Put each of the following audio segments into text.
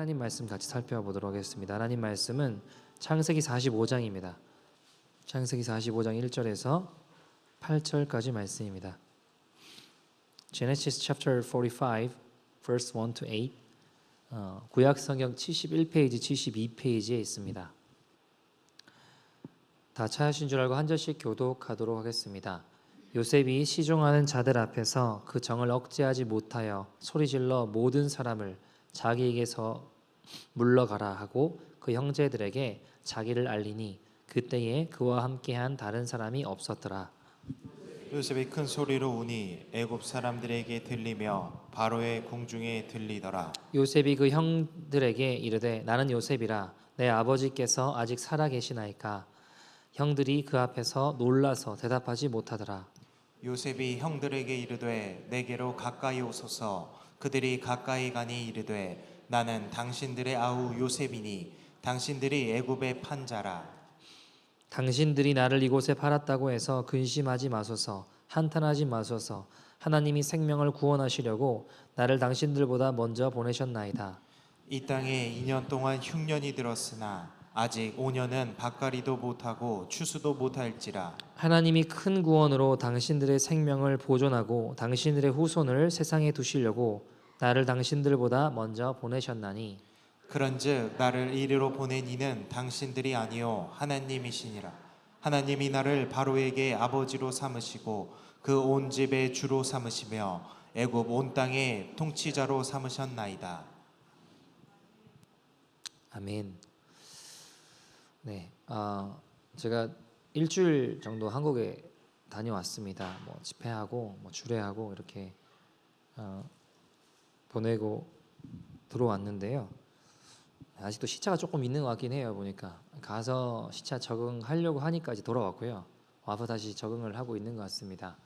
하나님 말씀 같이 살펴보도록 하겠습니다. 하나님 말씀은 창세기 45장입니다. 창세기 45장 1절에서 8절까지 말씀입니다. Genesis chapter 45 verse 1 to 8. 구약 성경 71페이지, 72페이지에 있습니다. 다 찾으신 줄 알고 한 절씩 교독하도록 하겠습니다. 요셉이 시종하는 자들 앞에서 그 정을 억제하지 못하여 소리질러 모든 사람을 자기에게서 물러가라 하고 그 형제들에게 자기를 알리니 그때에 그와 함께한 다른 사람이 없었더라. 요셉이 큰 소리로 우니 애굽 사람들에게 들리며 바로의 궁중에 들리더라. 요셉이 그 형들에게 이르되 나는 요셉이라 내 아버지께서 아직 살아 계시나이까. 형들이 그 앞에서 놀라서 대답하지 못하더라. 요셉이 형들에게 이르되 내게로 가까이 오소서. 그들이 가까이 가니 이르되 나는 당신들의 아우 요셉이니 당신들이 애굽에 판 자라. 당신들이 나를 이곳에 팔았다고 해서 근심하지 마소서. 한탄하지 마소서. 하나님이 생명을 구원하시려고 나를 당신들보다 먼저 보내셨나이다. 이 땅에 2년 동안 흉년이 들었으나 아직 5년은 밭갈이도 못하고 추수도 못할지라. 하나님이 큰 구원으로 당신들의 생명을 보존하고 당신들의 후손을 세상에 두시려고 나를 당신들보다 먼저 보내셨나니 그런즉 나를 이리로 보낸 이는 당신들이 아니요 하나님이시니라. 하나님이 나를 바로에게 아버지로 삼으시고 그 온 집의 주로 삼으시며 애굽 온 땅의 통치자로 삼으셨나이다. 아멘. 네, 제가 일주일 정도 한국에 다녀왔습니다. 뭐 집회하고 뭐 주례하고 이렇게 보내고 들어왔는데요. 아직도 시차가 조금 있는 것 같긴 해요. 보니까 가서 시차 적응하려고 하니까 이제 돌아왔고요. 와서 다시 적응을 하고 있는 것 같습니다.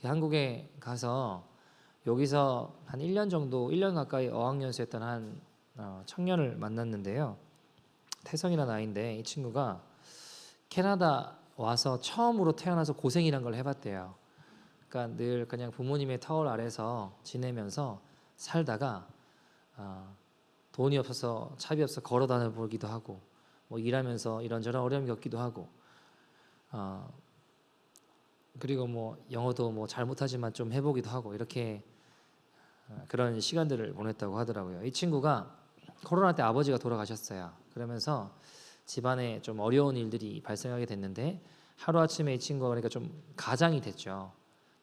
한국에 가서 여기서 한 1년 정도, 1년 가까이 어학연수했던 한 청년을 만났는데요. 태성이라는 아이인데 이 친구가 캐나다 와서 처음으로 태어나서 고생이란 걸 해봤대요. 그러니까 늘 그냥 부모님의 터울 아래서 지내면서 살다가 돈이 없어서 차비 없어서 걸어 다녀보기도 하고 뭐 일하면서 이런저런 어려움 겪기도 하고 그리고 뭐 영어도 뭐 잘 못하지만 좀 해보기도 하고 이렇게 그런 시간들을 보냈다고 하더라고요. 이 친구가 코로나 때 아버지가 돌아가셨어요. 그러면서 집안에 좀 어려운 일들이 발생하게 됐는데 하루아침에 이 친구가 그러니까 좀 가장이 됐죠.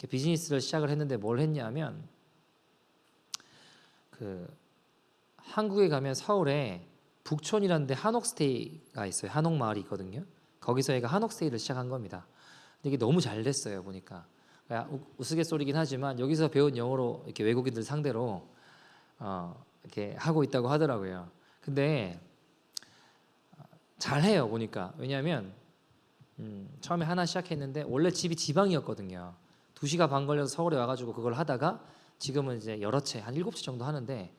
비즈니스를 시작을 했는데 뭘 했냐면 그 한국에 가면 서울에 북촌이라는 데 한옥스테이가 있어요. 한옥마을이 있거든요. 거기서 얘가 한옥스테이를 시작한 겁니다. 근데 이게 너무 잘 됐어요. 보니까 우스갯소리긴 하지만 여기서 배운 영어로 이렇게 외국인들 상대로 이렇게 하고 있다고 하더라고요. 근데 잘해요. 보니까. 왜냐하면 처음에 하나 시작했는데 원래 집이 지방이었거든요. 2시간 반 걸려서 서울에 와가지고 그걸 하다가 지금은 이제 여러 채, 한 7채 정도 하는데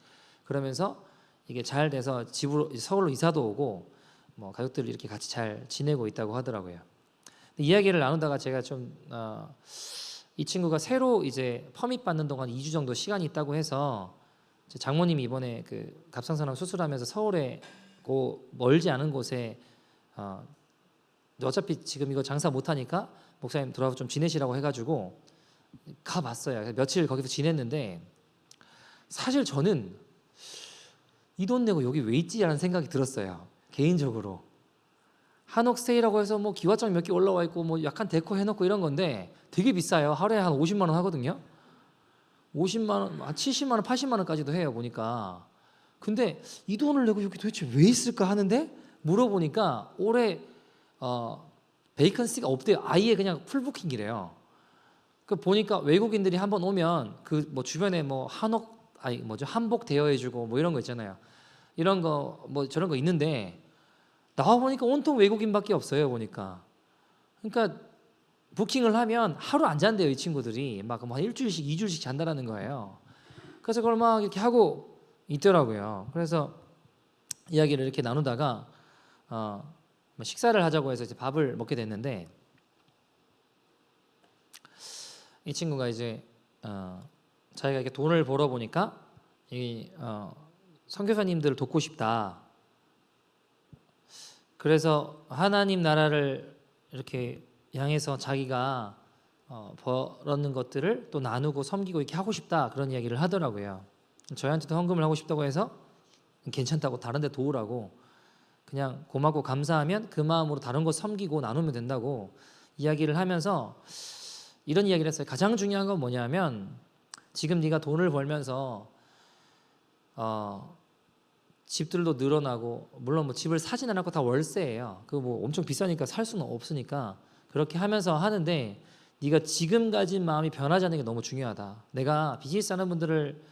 그러면서 이게 잘 돼서 집으로 서울로 이사도 오고 뭐 가족들이 이렇게 같이 잘 지내고 있다고 하더라고요. 이야기를 나누다가 제가 좀 이 친구가 새로 이제 퍼밋 받는 동안 2주 정도 시간이 있다고 해서 장모님이 이번에 그 갑상선암 수술하면서 서울에 멀지 않은 곳에 어차피 지금 이거 장사 못하니까 목사님 돌아와서 좀 지내시라고 해가지고 가봤어요. 며칠 거기서 지냈는데 사실 저는 이 돈 내고 여기 왜 있지라는 생각이 들었어요. 개인적으로. 한옥스테이라고 해서 뭐 기와장 몇 개 올라와 있고 뭐 약간 데코 해놓고 이런 건데 되게 비싸요. 하루에 한 50만 원 하거든요. 50만 원, 한 70만 원, 80만 원까지도 해요. 보니까. 근데 이 돈을 내고 여기 도대체 왜 있을까 하는데 물어보니까 올해 베이컨시가 없대요. 아예 그냥 풀부킹이래요. 그 보니까 외국인들이 한번 오면 그 뭐 주변에 뭐 한복 대여해주고 뭐 이런 거 있잖아요. 이런 거 뭐 저런 거 있는데 나와 보니까 온통 외국인밖에 없어요. 보니까. 그러니까 부킹을 하면 하루 안 잔대요. 이 친구들이 막 한 일주일씩, 2주일씩 잔다라는 거예요. 그래서 그걸 막 이렇게 하고 있더라고요. 그래서 이야기를 이렇게 나누다가 식사를 하자고 해서 이제 밥을 먹게 됐는데 이 친구가 이제 자기가 이렇게 돈을 벌어 보니까 이 선교사님들을 돕고 싶다. 그래서 하나님 나라를 이렇게 향해서 자기가 벌었는 것들을 또 나누고 섬기고 이렇게 하고 싶다, 그런 이야기를 하더라고요. 저희한테도 헌금을 하고 싶다고 해서 괜찮다고, 다른 데 도우라고, 그냥 고맙고 감사하면 그 마음으로 다른 거 섬기고 나누면 된다고 이야기를 하면서 이런 이야기를 했어요. 가장 중요한 건 뭐냐면, 지금 네가 돈을 벌면서 집들도 늘어나고, 물론 뭐 집을 사진 않고 다 월세예요. 그 뭐 엄청 비싸니까 살 수는 없으니까 그렇게 하면서 하는데, 네가 지금 가진 마음이 변하지 않는 게 너무 중요하다. 내가 비즈니스 하는 분들을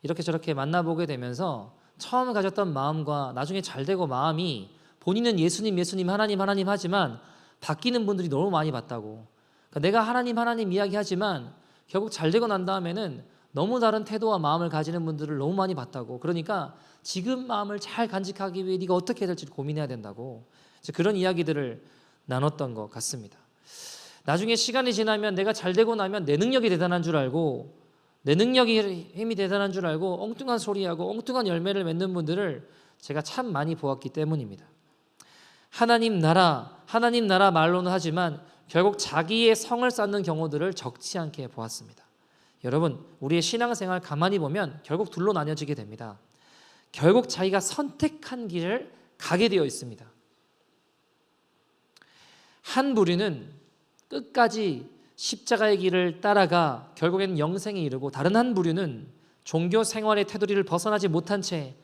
이렇게 저렇게 만나보게 되면서 처음 가졌던 마음과 나중에 잘 되고 마음이, 본인은 예수님 하나님 하지만 바뀌는 분들이 너무 많이 봤다고. 그러니까 내가 하나님 이야기하지만 결국 잘 되고 난 다음에는 너무 다른 태도와 마음을 가지는 분들을 너무 많이 봤다고. 그러니까 지금 마음을 잘 간직하기 위해 네가 어떻게 해야 될지 고민해야 된다고. 그런 이야기들을 나눴던 것 같습니다. 나중에 시간이 지나면 내가 잘 되고 나면 내 능력이 대단한 줄 알고, 내 능력이 힘이 대단한 줄 알고 엉뚱한 소리하고 엉뚱한 열매를 맺는 분들을 제가 참 많이 보았기 때문입니다. 하나님 나라 말로는 하지만 결국 자기의 성을 쌓는 경우들을 적지 않게 보았습니다. 여러분, 우리의 신앙생활 가만히 보면 결국 둘로 나뉘어지게 됩니다. 결국 자기가 선택한 길을 가게 되어 있습니다. 한 부류는 끝까지 십자가의 길을 따라가 결국에는 영생에 이르고, 다른 한 부류는 종교 생활의 테두리를 벗어나지 못한 채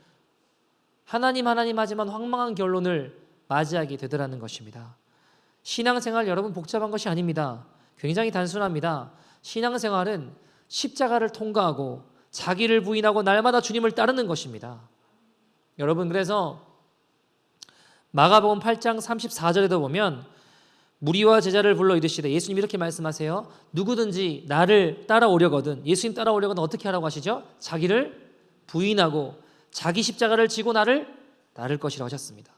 하나님 하지만 황망한 결론을 맞이하게 되더라는 것입니다. 신앙생활 여러분 복잡한 것이 아닙니다. 굉장히 단순합니다. 신앙생활은 십자가를 통과하고 자기를 부인하고 날마다 주님을 따르는 것입니다. 여러분, 그래서 마가복음 8장 34절에도 보면 무리와 제자를 불러 이르시되, 예수님 이렇게 말씀하세요. 누구든지 나를 따라오려거든, 예수님 따라오려거든 어떻게 하라고 하시죠? 자기를 부인하고 자기 십자가를 지고 나를 따를 것이라고 하셨습니다.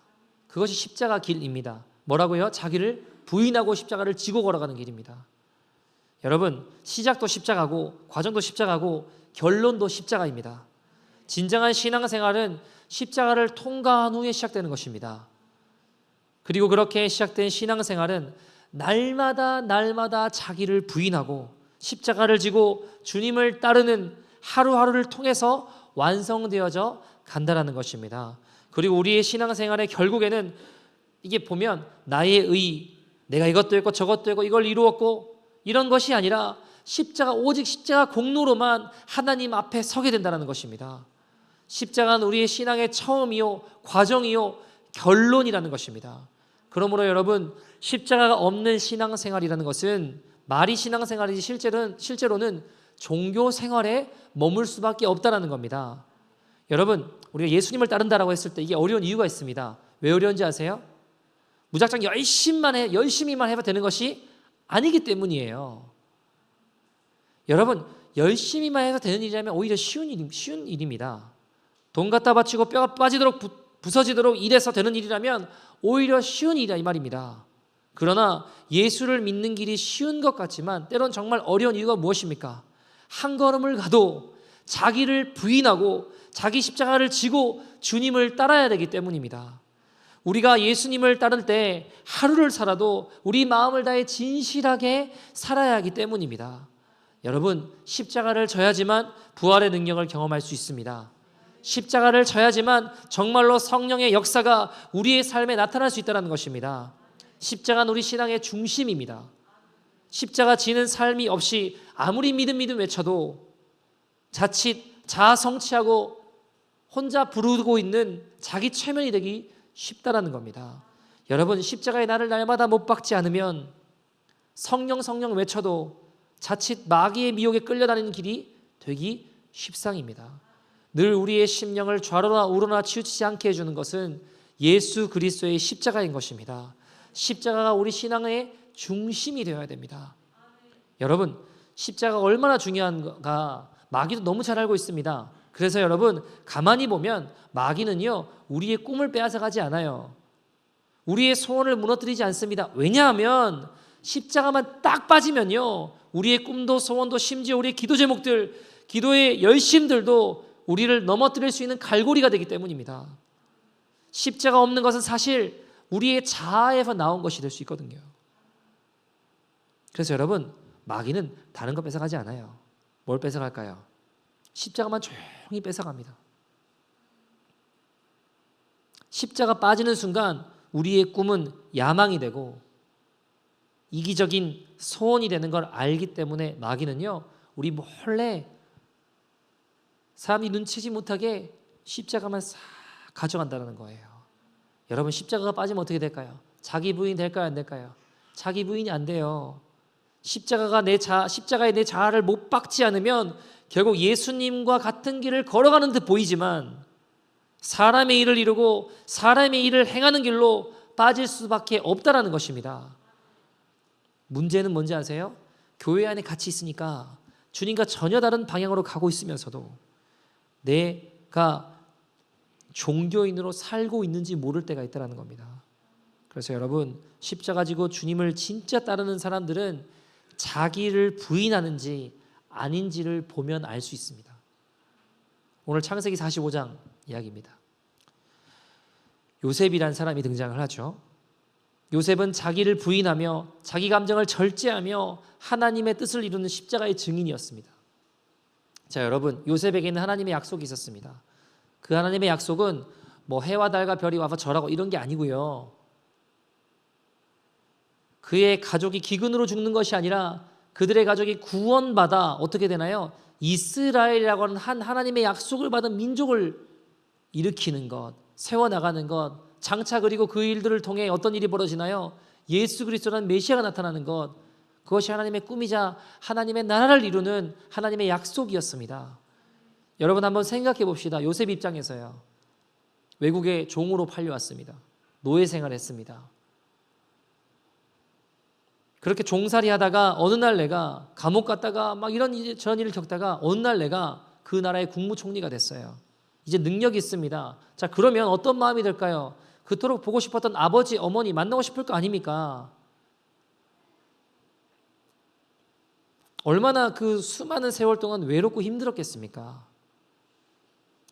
그것이 십자가 길입니다. 뭐라고요? 자기를 부인하고 십자가를 지고 걸어가는 길입니다. 여러분, 시작도 십자가고 과정도 십자가고 결론도 십자가입니다. 진정한 신앙생활은 십자가를 통과한 후에 시작되는 것입니다. 그리고 그렇게 시작된 신앙생활은 날마다 자기를 부인하고 십자가를 지고 주님을 따르는 하루하루를 통해서 완성되어져 간다라는 것입니다. 그리고 우리의 신앙생활의 결국에는 이게 보면 나의 의, 내가 이것도 했고 저것도 했고 이걸 이루었고 이런 것이 아니라 오직 십자가 공로로만 하나님 앞에 서게 된다는 것입니다. 십자가는 우리의 신앙의 처음이요, 과정이요, 결론이라는 것입니다. 그러므로 여러분, 십자가가 없는 신앙생활이라는 것은 말이 신앙생활이지 실제로는 종교생활에 머물 수밖에 없다는 겁니다. 여러분, 우리가 예수님을 따른다라고 했을 때 이게 어려운 이유가 있습니다. 왜 어려운지 아세요? 무작정 열심히만 해도 되는 것이 아니기 때문이에요. 여러분, 열심히만 해서 되는 일이라면 오히려 쉬운 일입니다. 돈 갖다 바치고 뼈가 빠지도록 부서지도록 일해서 되는 일이라면 오히려 쉬운 일이다 이 말입니다. 그러나 예수를 믿는 길이 쉬운 것 같지만 때론 정말 어려운 이유가 무엇입니까? 한 걸음을 가도 자기를 부인하고 자기 십자가를 지고 주님을 따라야 되기 때문입니다. 우리가 예수님을 따를 때 하루를 살아도 우리 마음을 다해 진실하게 살아야 하기 때문입니다. 여러분, 십자가를 져야지만 부활의 능력을 경험할 수 있습니다. 십자가를 져야지만 정말로 성령의 역사가 우리의 삶에 나타날 수 있다는 것입니다. 십자가는 우리 신앙의 중심입니다. 십자가 지는 삶이 없이 아무리 믿음 외쳐도 자칫 자아 성취하고 혼자 부르고 있는 자기 최면이 되기 쉽다라는 겁니다. 여러분, 십자가의 나를 날마다 못 박지 않으면 성령 외쳐도 자칫 마귀의 미혹에 끌려다니는 길이 되기 십상입니다. 늘 우리의 심령을 좌로나 우로나 치우치지 않게 해주는 것은 예수 그리스도의 십자가인 것입니다. 십자가가 우리 신앙의 중심이 되어야 됩니다. 여러분, 십자가가 얼마나 중요한가 마귀도 너무 잘 알고 있습니다. 그래서 여러분, 가만히 보면 마귀는요, 우리의 꿈을 빼앗아가지 않아요. 우리의 소원을 무너뜨리지 않습니다. 왜냐하면 십자가만 딱 빠지면요, 우리의 꿈도 소원도 심지어 우리의 기도 제목들, 기도의 열심들도 우리를 넘어뜨릴 수 있는 갈고리가 되기 때문입니다. 십자가 없는 것은 사실 우리의 자아에서 나온 것이 될 수 있거든요. 그래서 여러분, 마귀는 다른 거 뺏어가지 않아요. 뭘 뺏어갈까요? 십자가만 조용히 뺏어갑니다. 십자가 빠지는 순간 우리의 꿈은 야망이 되고 이기적인 소원이 되는 걸 알기 때문에 마귀는요, 우리 몰래 사람이 눈치지 못하게 십자가만 싹 가져간다는 거예요. 여러분, 십자가가 빠지면 어떻게 될까요? 자기 부인 될까요, 안 될까요? 자기 부인이 안 돼요. 십자가에 내 자아를 못 박지 않으면 결국 예수님과 같은 길을 걸어가는 듯 보이지만 사람의 일을 이루고 사람의 일을 행하는 길로 빠질 수밖에 없다라는 것입니다. 문제는 뭔지 아세요? 교회 안에 같이 있으니까 주님과 전혀 다른 방향으로 가고 있으면서도 내가 종교인으로 살고 있는지 모를 때가 있다는 겁니다. 그래서 여러분, 십자가 지고 주님을 진짜 따르는 사람들은 자기를 부인하는지 아닌지를 보면 알 수 있습니다. 오늘 창세기 45장 이야기입니다. 요셉이란 사람이 등장을 하죠. 요셉은 자기를 부인하며 자기 감정을 절제하며 하나님의 뜻을 이루는 십자가의 증인이었습니다. 자, 여러분, 요셉에게는 하나님의 약속이 있었습니다. 그 하나님의 약속은 뭐 해와 달과 별이 와서 절하고 이런 게 아니고요. 그의 가족이 기근으로 죽는 것이 아니라 그들의 가족이 구원받아 어떻게 되나요? 이스라엘이라고 하는 한 하나님의 약속을 받은 민족을 일으키는 것, 세워나가는 것, 장차 그리고 그 일들을 통해 어떤 일이 벌어지나요? 예수 그리스도라는 메시아가 나타나는 것, 그것이 하나님의 꿈이자 하나님의 나라를 이루는 하나님의 약속이었습니다. 여러분, 한번 생각해 봅시다. 요셉 입장에서요. 외국에 종으로 팔려왔습니다. 노예 생활했습니다. 그렇게 종살이 하다가 어느 날 내가 감옥 갔다가 막 이런 저런 일을 겪다가 어느 날 내가 그 나라의 국무총리가 됐어요. 이제 능력이 있습니다. 자, 그러면 어떤 마음이 들까요? 그토록 보고 싶었던 아버지, 어머니 만나고 싶을 거 아닙니까? 얼마나 그 수많은 세월 동안 외롭고 힘들었겠습니까?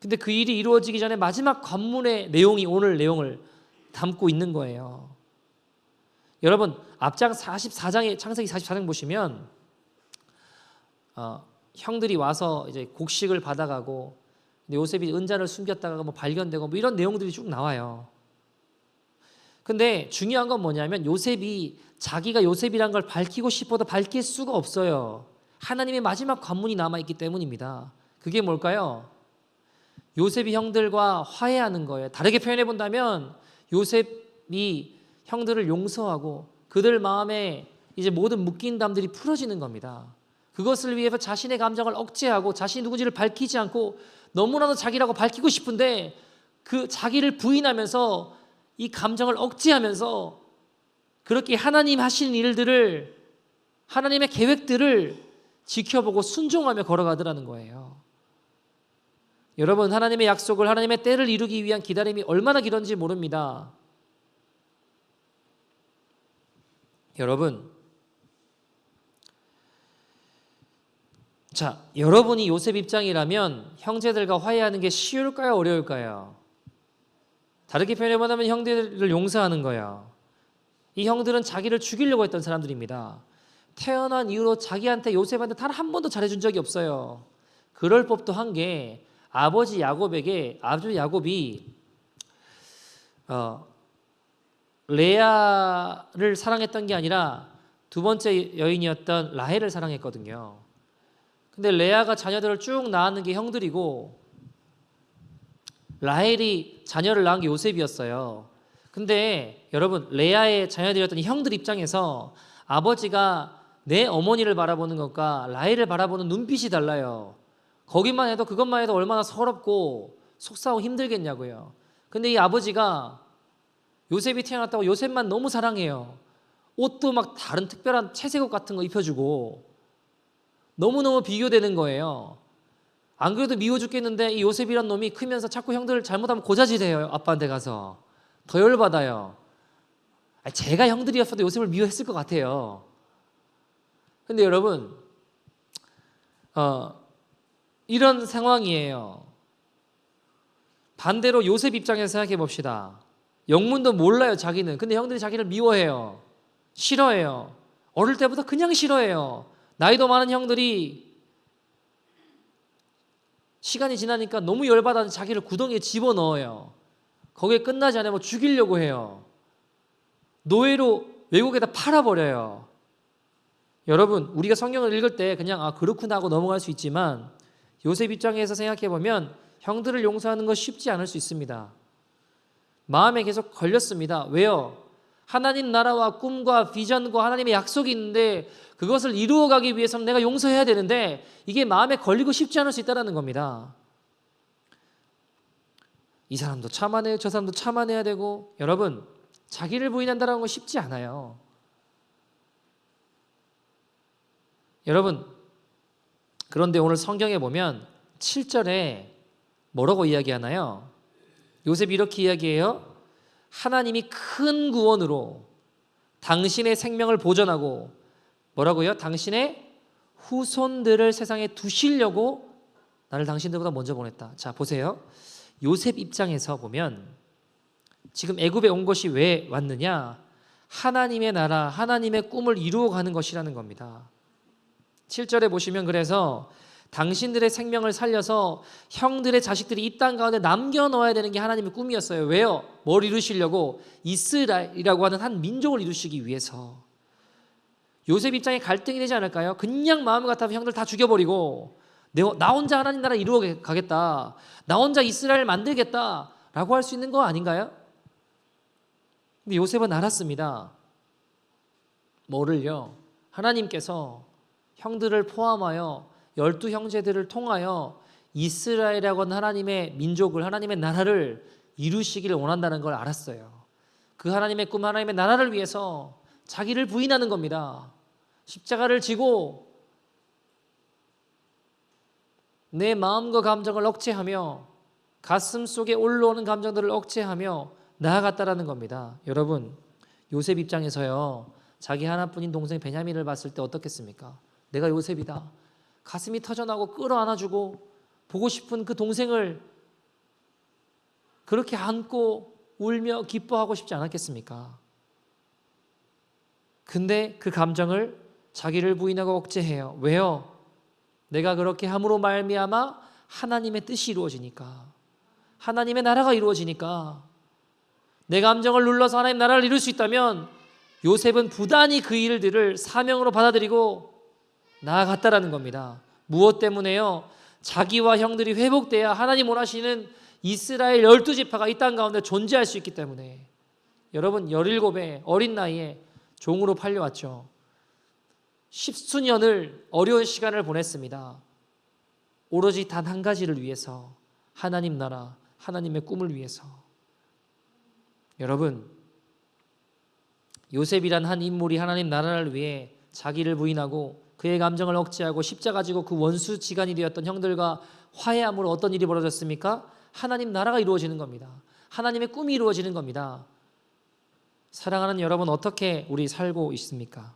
근데 그 일이 이루어지기 전에 마지막 관문의 내용이 오늘 내용을 담고 있는 거예요. 여러분, 앞장 44장에 창세기 44장 보시면 형들이 와서 이제 곡식을 받아가고 요셉이 은자를 숨겼다가 뭐 발견되고 뭐 이런 내용들이 쭉 나와요. 근데 중요한 건 뭐냐면 요셉이 자기가 요셉이란 걸 밝히고 싶어도 밝힐 수가 없어요. 하나님의 마지막 관문이 남아있기 때문입니다. 그게 뭘까요? 요셉이 형들과 화해하는 거예요. 다르게 표현해 본다면 요셉이 형들을 용서하고 그들 마음에 이제 모든 묶인 담들이 풀어지는 겁니다. 그것을 위해서 자신의 감정을 억제하고 자신이 누군지를 밝히지 않고 너무나도 자기라고 밝히고 싶은데 그 자기를 부인하면서 이 감정을 억제하면서 그렇게 하나님 하시는 일들을, 하나님의 계획들을 지켜보고 순종하며 걸어가더라는 거예요. 여러분, 하나님의 약속을, 하나님의 때를 이루기 위한 기다림이 얼마나 길었는지 모릅니다. 여러분, 자, 여러분이 요셉 입장이라면 형제들과 화해하는 게 쉬울까요, 어려울까요? 다르게 표현해보면 형제들을 용서하는 거예요. 이 형들은 자기를 죽이려고 했던 사람들입니다. 태어난 이후로 자기한테, 요셉한테 단 한 번도 잘해준 적이 없어요. 그럴 법도 한 게 아버지 야곱이 레아를 사랑했던 게 아니라 두 번째 여인이었던 라헬을 사랑했거든요. 근데 레아가 자녀들을 쭉 낳는 게 형들이고 라헬이 자녀를 낳은 게 요셉이었어요. 근데 여러분, 레아의 자녀들이었던 이 형들 입장에서 아버지가 내 어머니를 바라보는 것과 라헬을 바라보는 눈빛이 달라요. 거기만 해도, 그것만 해도 얼마나 서럽고 속상하고 힘들겠냐고요. 근데 이 아버지가 요셉이 태어났다고 요셉만 너무 사랑해요. 옷도 막 다른 특별한 채색옷 같은 거 입혀주고 너무너무 비교되는 거예요. 안 그래도 미워 죽겠는데 이 요셉이란 놈이 크면서 자꾸 형들을 잘못하면 고자질해요. 아빠한테 가서 더 열받아요. 제가 형들이었어도 요셉을 미워했을 것 같아요. 근데 여러분, 이런 상황이에요. 반대로 요셉 입장에서 생각해 봅시다. 영문도 몰라요, 자기는. 근데 형들이 자기를 미워해요. 싫어해요. 어릴 때부터 그냥 싫어해요. 나이도 많은 형들이 시간이 지나니까 너무 열받아서 자기를 구덩이에 집어넣어요. 거기에 끝나지 않으면 죽이려고 해요. 노예로 외국에다 팔아버려요. 여러분, 우리가 성경을 읽을 때 그냥 그렇구나 하고 넘어갈 수 있지만 요셉 입장에서 생각해보면 형들을 용서하는 건 쉽지 않을 수 있습니다. 마음에 계속 걸렸습니다. 왜요? 하나님 나라와 꿈과 비전과 하나님의 약속이 있는데 그것을 이루어가기 위해서는 내가 용서해야 되는데 이게 마음에 걸리고 쉽지 않을 수 있다는 겁니다. 이 사람도 참아내요, 저 사람도 참아내야 되고. 여러분, 자기를 부인한다는 건 쉽지 않아요. 여러분, 그런데 오늘 성경에 보면 7절에 뭐라고 이야기하나요? 요셉이 이렇게 이야기해요. 하나님이 큰 구원으로 당신의 생명을 보존하고 뭐라고요? 당신의 후손들을 세상에 두시려고 나를 당신들보다 먼저 보냈다. 자, 보세요. 요셉 입장에서 보면 지금 애굽에 온 것이 왜 왔느냐? 하나님의 나라, 하나님의 꿈을 이루어가는 것이라는 겁니다. 7절에 보시면 그래서 당신들의 생명을 살려서 형들의 자식들이 이 땅 가운데 남겨놓아야 되는 게 하나님의 꿈이었어요. 왜요? 뭘 이루시려고? 이스라엘이라고 하는 한 민족을 이루시기 위해서. 요셉 입장에 갈등이 되지 않을까요? 그냥 마음 같아서 형들 다 죽여버리고 나 혼자 하나님 나라 이루어 가겠다, 나 혼자 이스라엘 만들겠다 라고 할 수 있는 거 아닌가요? 근데 요셉은 알았습니다. 뭐를요? 하나님께서 형들을 포함하여 12형제들을 통하여 이스라엘이라고 하는 하나님의 민족을, 하나님의 나라를 이루시기를 원한다는 걸 알았어요. 그 하나님의 꿈, 하나님의 나라를 위해서 자기를 부인하는 겁니다. 십자가를 지고 내 마음과 감정을 억제하며 가슴 속에 올라오는 감정들을 억제하며 나아갔다라는 겁니다. 여러분, 요셉 입장에서요, 자기 하나뿐인 동생 베냐민을 봤을 때 어떻겠습니까? 내가 요셉이다. 가슴이 터져나고 끌어안아주고 보고 싶은 그 동생을 그렇게 안고 울며 기뻐하고 싶지 않았겠습니까? 근데 그 감정을 자기를 부인하고 억제해요. 왜요? 내가 그렇게 함으로 말미암아 하나님의 뜻이 이루어지니까, 하나님의 나라가 이루어지니까. 내 감정을 눌러서 하나님 나라를 이룰 수 있다면 요셉은 부단히 그 일들을 사명으로 받아들이고 나아갔다라는 겁니다. 무엇 때문에요? 자기와 형들이 회복돼야 하나님 원하시는 이스라엘 12지파가 이 땅 가운데 존재할 수 있기 때문에. 여러분, 17의 어린 나이에 종으로 팔려왔죠. 10수년을 어려운 시간을 보냈습니다. 오로지 단 한 가지를 위해서, 하나님 나라, 하나님의 꿈을 위해서. 여러분, 요셉이란 한 인물이 하나님 나라를 위해 자기를 부인하고 그의 감정을 억제하고 십자가 지고 그 원수지간이 되었던 형들과 화해함으로 어떤 일이 벌어졌습니까? 하나님 나라가 이루어지는 겁니다. 하나님의 꿈이 이루어지는 겁니다. 사랑하는 여러분, 어떻게 우리 살고 있습니까?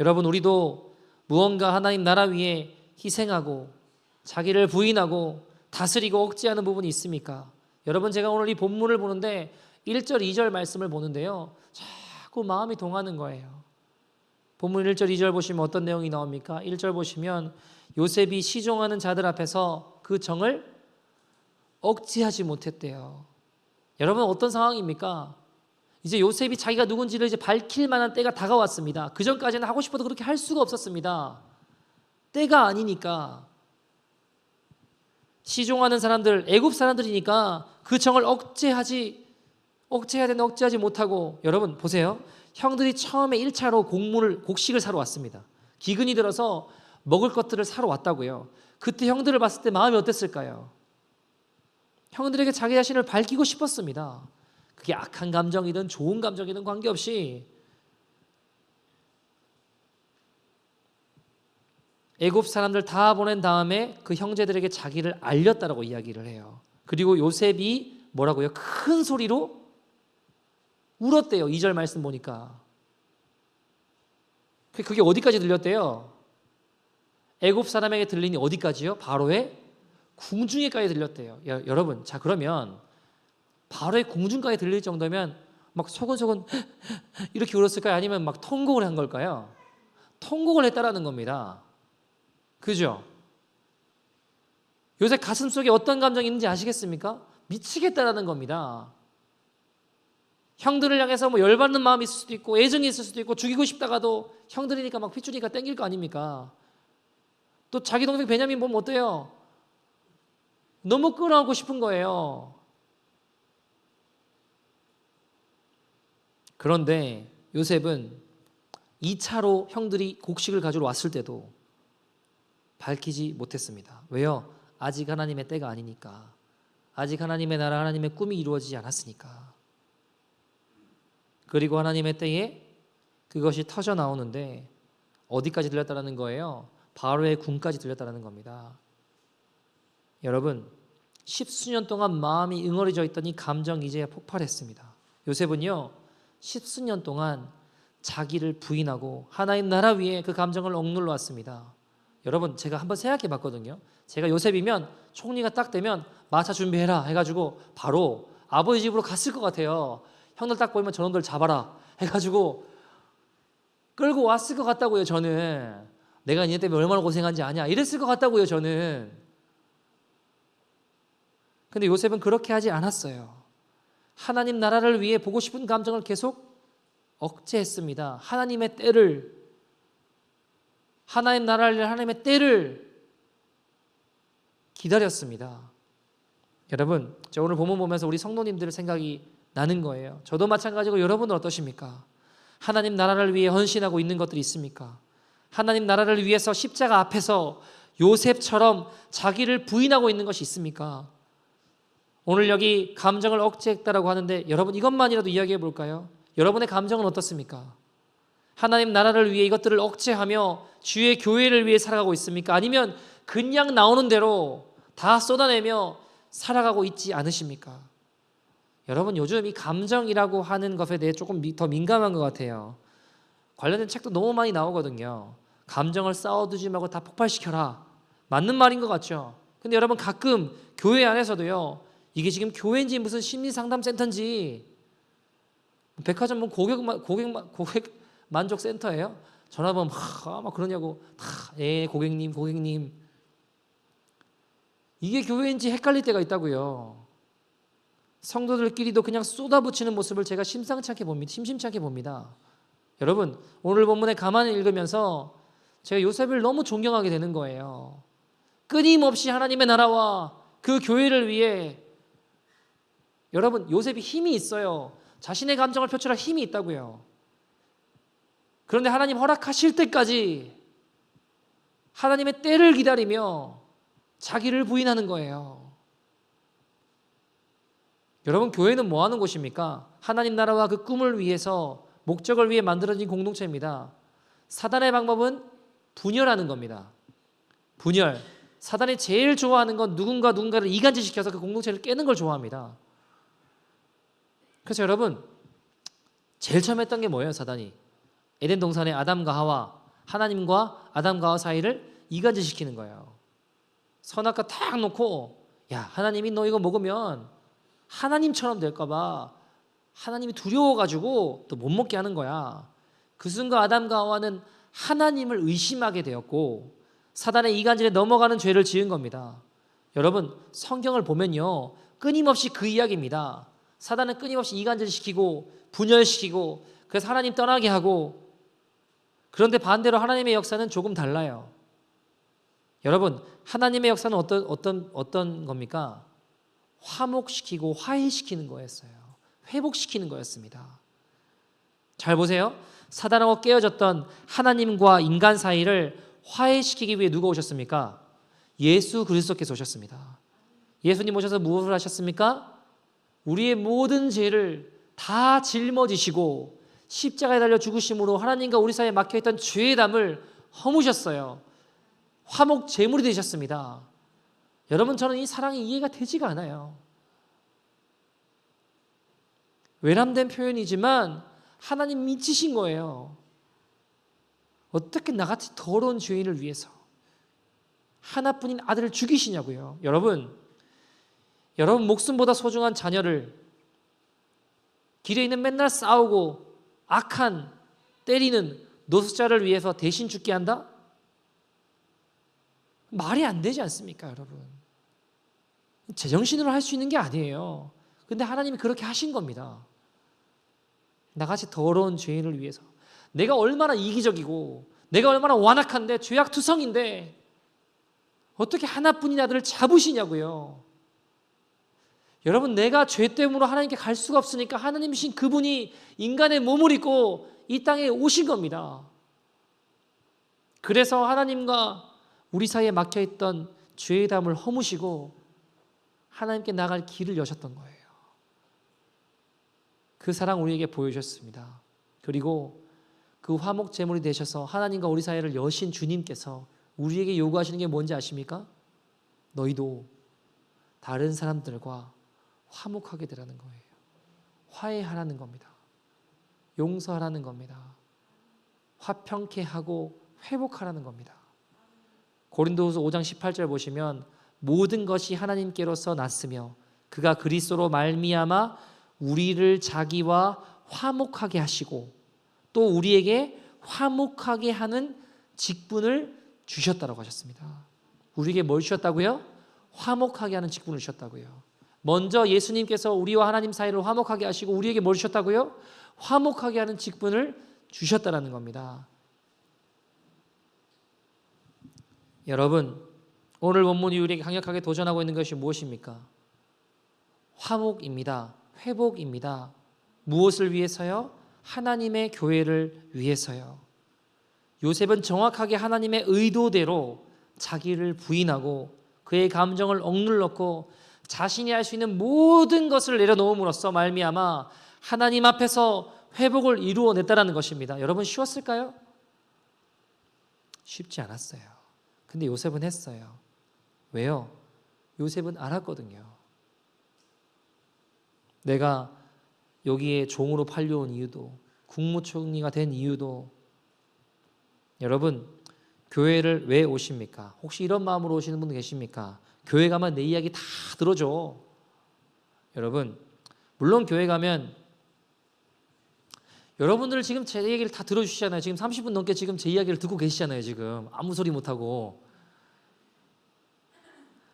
여러분, 우리도 무언가 하나님 나라 위에 희생하고 자기를 부인하고 다스리고 억제하는 부분이 있습니까? 여러분, 제가 오늘 이 본문을 보는데 1절, 2절 말씀을 보는데요, 자꾸 마음이 동하는 거예요. 본문 1절, 2절 보시면 어떤 내용이 나옵니까? 1절 보시면 요셉이 시종하는 자들 앞에서 그 정을 억제하지 못했대요. 여러분, 어떤 상황입니까? 이제 요셉이 자기가 누군지를 이제 밝힐 만한 때가 다가왔습니다. 그 전까지는 하고 싶어도 그렇게 할 수가 없었습니다. 때가 아니니까. 시종하는 사람들, 애굽 사람들이니까 그 정을 억제해야 되는데 억제하지 못하고. 여러분 보세요. 형들이 처음에 1차로 곡식을 사러 왔습니다. 기근이 들어서 먹을 것들을 사러 왔다고요. 그때 형들을 봤을 때 마음이 어땠을까요? 형들에게 자기 자신을 밝히고 싶었습니다. 그게 악한 감정이든 좋은 감정이든 관계없이. 애굽 사람들 다 보낸 다음에 그 형제들에게 자기를 알렸다라고 이야기를 해요. 그리고 요셉이 뭐라고요? 큰 소리로 울었대요. 2절 말씀 보니까. 그게 어디까지 들렸대요? 애굽 사람에게 들리니 어디까지요? 바로의 궁중에까지 들렸대요. 여러분, 자 그러면 바로의 궁중까지 들릴 정도면 막 소근소근 이렇게 울었을까요? 아니면 막 통곡을 한 걸까요? 통곡을 했다라는 겁니다. 그죠? 요새 가슴 속에 어떤 감정이 있는지 아시겠습니까? 미치겠다라는 겁니다. 형들을 향해서 뭐 열받는 마음이 있을 수도 있고 애정이 있을 수도 있고 죽이고 싶다가도 형들이니까 막 핏줄이니까 땡길 거 아닙니까? 또 자기 동생 베냐민 보면 어때요? 너무 끌어안고 싶은 거예요. 그런데 요셉은 2차로 형들이 곡식을 가지러 왔을 때도 밝히지 못했습니다. 왜요? 아직 하나님의 때가 아니니까. 아직 하나님의 나라, 하나님의 꿈이 이루어지지 않았으니까. 그리고 하나님의 때에 그것이 터져 나오는데 어디까지 들렸다는 거예요? 바로의 궁까지 들렸다는 겁니다. 여러분, 십수년 동안 마음이 응어리져 있던 이 감정이 이제야 폭발했습니다. 요셉은요, 십수년 동안 자기를 부인하고 하나님 나라 위에 그 감정을 억눌러 왔습니다. 여러분, 제가 한번 생각해 봤거든요. 제가 요셉이면 총리가 딱 되면 마차 준비해라 해가지고 바로 아버지 집으로 갔을 것 같아요. 형들 딱 보이면 저놈들 잡아라 해가지고 끌고 왔을 것 같다고요. 저는 내가 니네 때문에 얼마나 고생한지 아냐 이랬을 것 같다고요. 저는. 근데 요셉은 그렇게 하지 않았어요. 하나님 나라를 위해 보고 싶은 감정을 계속 억제했습니다. 하나님의 때를, 하나님 나라를 위해 하나님의 때를 기다렸습니다. 여러분, 저 오늘 본문 보면서 우리 성도님들 생각이 나는 거예요. 저도 마찬가지고 여러분은 어떠십니까? 하나님 나라를 위해 헌신하고 있는 것들이 있습니까? 하나님 나라를 위해서 십자가 앞에서 요셉처럼 자기를 부인하고 있는 것이 있습니까? 오늘 여기 감정을 억제했다라고 하는데 여러분 이것만이라도 이야기해 볼까요? 여러분의 감정은 어떻습니까? 하나님 나라를 위해 이것들을 억제하며 주의 교회를 위해 살아가고 있습니까? 아니면 그냥 나오는 대로 다 쏟아내며 살아가고 있지 않으십니까? 여러분 요즘 이 감정이라고 하는 것에 대해 조금 더 민감한 것 같아요. 관련된 책도 너무 많이 나오거든요. 감정을 쌓아두지 말고 다 폭발시켜라. 맞는 말인 것 같죠? 근데 여러분 가끔 교회 안에서도요. 이게 지금 교회인지 무슨 심리상담센터인지 백화점 뭐 고객 만족 센터예요? 전화번호 막 그러냐고 예 고객님 이게 교회인지 헷갈릴 때가 있다고요. 성도들끼리도 그냥 쏟아붓히는 모습을 제가 심심치 않게 봅니다. 여러분 오늘 본문에 가만히 읽으면서 제가 요셉을 너무 존경하게 되는 거예요. 끊임없이 하나님의 나라와 그 교회를 위해 여러분 요셉이 힘이 있어요. 자신의 감정을 표출할 힘이 있다고요. 그런데 하나님 허락하실 때까지 하나님의 때를 기다리며 자기를 부인하는 거예요. 여러분 교회는 뭐 하는 곳입니까? 하나님 나라와 그 꿈을 위해서 목적을 위해 만들어진 공동체입니다. 사단의 방법은 분열하는 겁니다. 분열. 사단이 제일 좋아하는 건 누군가를 이간질시켜서 그 공동체를 깨는 걸 좋아합니다. 그래서 여러분 제일 처음 했던 게 뭐예요? 사단이 에덴 동산의 아담과 하와, 하나님과 아담과 하와 사이를 이간질시키는 거예요. 선악과 탁 놓고 야 하나님이 너 이거 먹으면 하나님처럼 될까 봐 하나님이 두려워가지고 또 못 먹게 하는 거야. 그 순간 아담과 하와는 하나님을 의심하게 되었고 사단의 이간질에 넘어가는 죄를 지은 겁니다. 여러분 성경을 보면요 끊임없이 그 이야기입니다. 사단은 끊임없이 이간질시키고 분열시키고 그래서 하나님 떠나게 하고 그런데 반대로 하나님의 역사는 조금 달라요. 여러분 하나님의 역사는 어떤 겁니까? 화목시키고 화해시키는 거였어요. 회복시키는 거였습니다. 잘 보세요. 사단하고 깨어졌던 하나님과 인간 사이를 화해시키기 위해 누가 오셨습니까? 예수 그리스도께서 오셨습니다. 예수님 오셔서 무엇을 하셨습니까? 우리의 모든 죄를 다 짊어지시고 십자가에 달려 죽으심으로 하나님과 우리 사이에 막혀있던 죄의 담을 허무셨어요. 화목 제물이 되셨습니다. 여러분 저는 이 사랑이 이해가 되지가 않아요. 외람된 표현이지만 하나님 미치신 거예요. 어떻게 나같이 더러운 죄인을 위해서 하나뿐인 아들을 죽이시냐고요. 여러분 목숨보다 소중한 자녀를 길에 있는 맨날 싸우고 악한 때리는 노숙자를 위해서 대신 죽게 한다? 말이 안 되지 않습니까, 여러분? 제정신으로 할 수 있는 게 아니에요. 근데 하나님이 그렇게 하신 겁니다. 나같이 더러운 죄인을 위해서. 내가 얼마나 이기적이고 내가 얼마나 완악한데 죄악투성인데 어떻게 하나뿐인 아들을 잡으시냐고요. 여러분, 내가 죄 때문에 하나님께 갈 수가 없으니까 하나님이신 그분이 인간의 몸을 입고 이 땅에 오신 겁니다. 그래서 하나님과 우리 사이에 막혀있던 죄의 담을 허무시고 하나님께 나갈 길을 여셨던 거예요. 그 사랑 우리에게 보여주셨습니다. 그리고 그 화목 제물이 되셔서 하나님과 우리 사이를 여신 주님께서 우리에게 요구하시는 게 뭔지 아십니까? 너희도 다른 사람들과 화목하게 되라는 거예요. 화해하라는 겁니다. 용서하라는 겁니다. 화평케 하고 회복하라는 겁니다. 고린도후서 5장 18절 보시면 모든 것이 하나님께로서 났으며 그가 그리스도로 말미암아 우리를 자기와 화목하게 하시고 또 우리에게 화목하게 하는 직분을 주셨다고 하셨습니다. 우리에게 뭘 주셨다고요? 화목하게 하는 직분을 주셨다고요. 먼저 예수님께서 우리와 하나님 사이를 화목하게 하시고 우리에게 뭘 주셨다고요? 화목하게 하는 직분을 주셨다는 겁니다. 여러분, 오늘 본문이 우리에게 강력하게 도전하고 있는 것이 무엇입니까? 화목입니다. 회복입니다. 무엇을 위해서요? 하나님의 교회를 위해서요. 요셉은 정확하게 하나님의 의도대로 자기를 부인하고 그의 감정을 억눌렀고 자신이 할 수 있는 모든 것을 내려놓음으로써 말미암아 하나님 앞에서 회복을 이루어냈다는 것입니다. 여러분, 쉬웠을까요? 쉽지 않았어요. 근데 요셉은 했어요. 왜요? 요셉은 알았거든요. 내가 여기에 종으로 팔려온 이유도, 국무총리가 된 이유도, 여러분, 교회를 왜 오십니까? 혹시 이런 마음으로 오시는 분 계십니까? 교회 가면 내 이야기 다 들어줘. 여러분, 물론 교회 가면 여러분들 지금 제 얘기를 다 들어주시잖아요. 지금 30분 넘게 지금 제 이야기를 듣고 계시잖아요. 지금 아무 소리 못하고.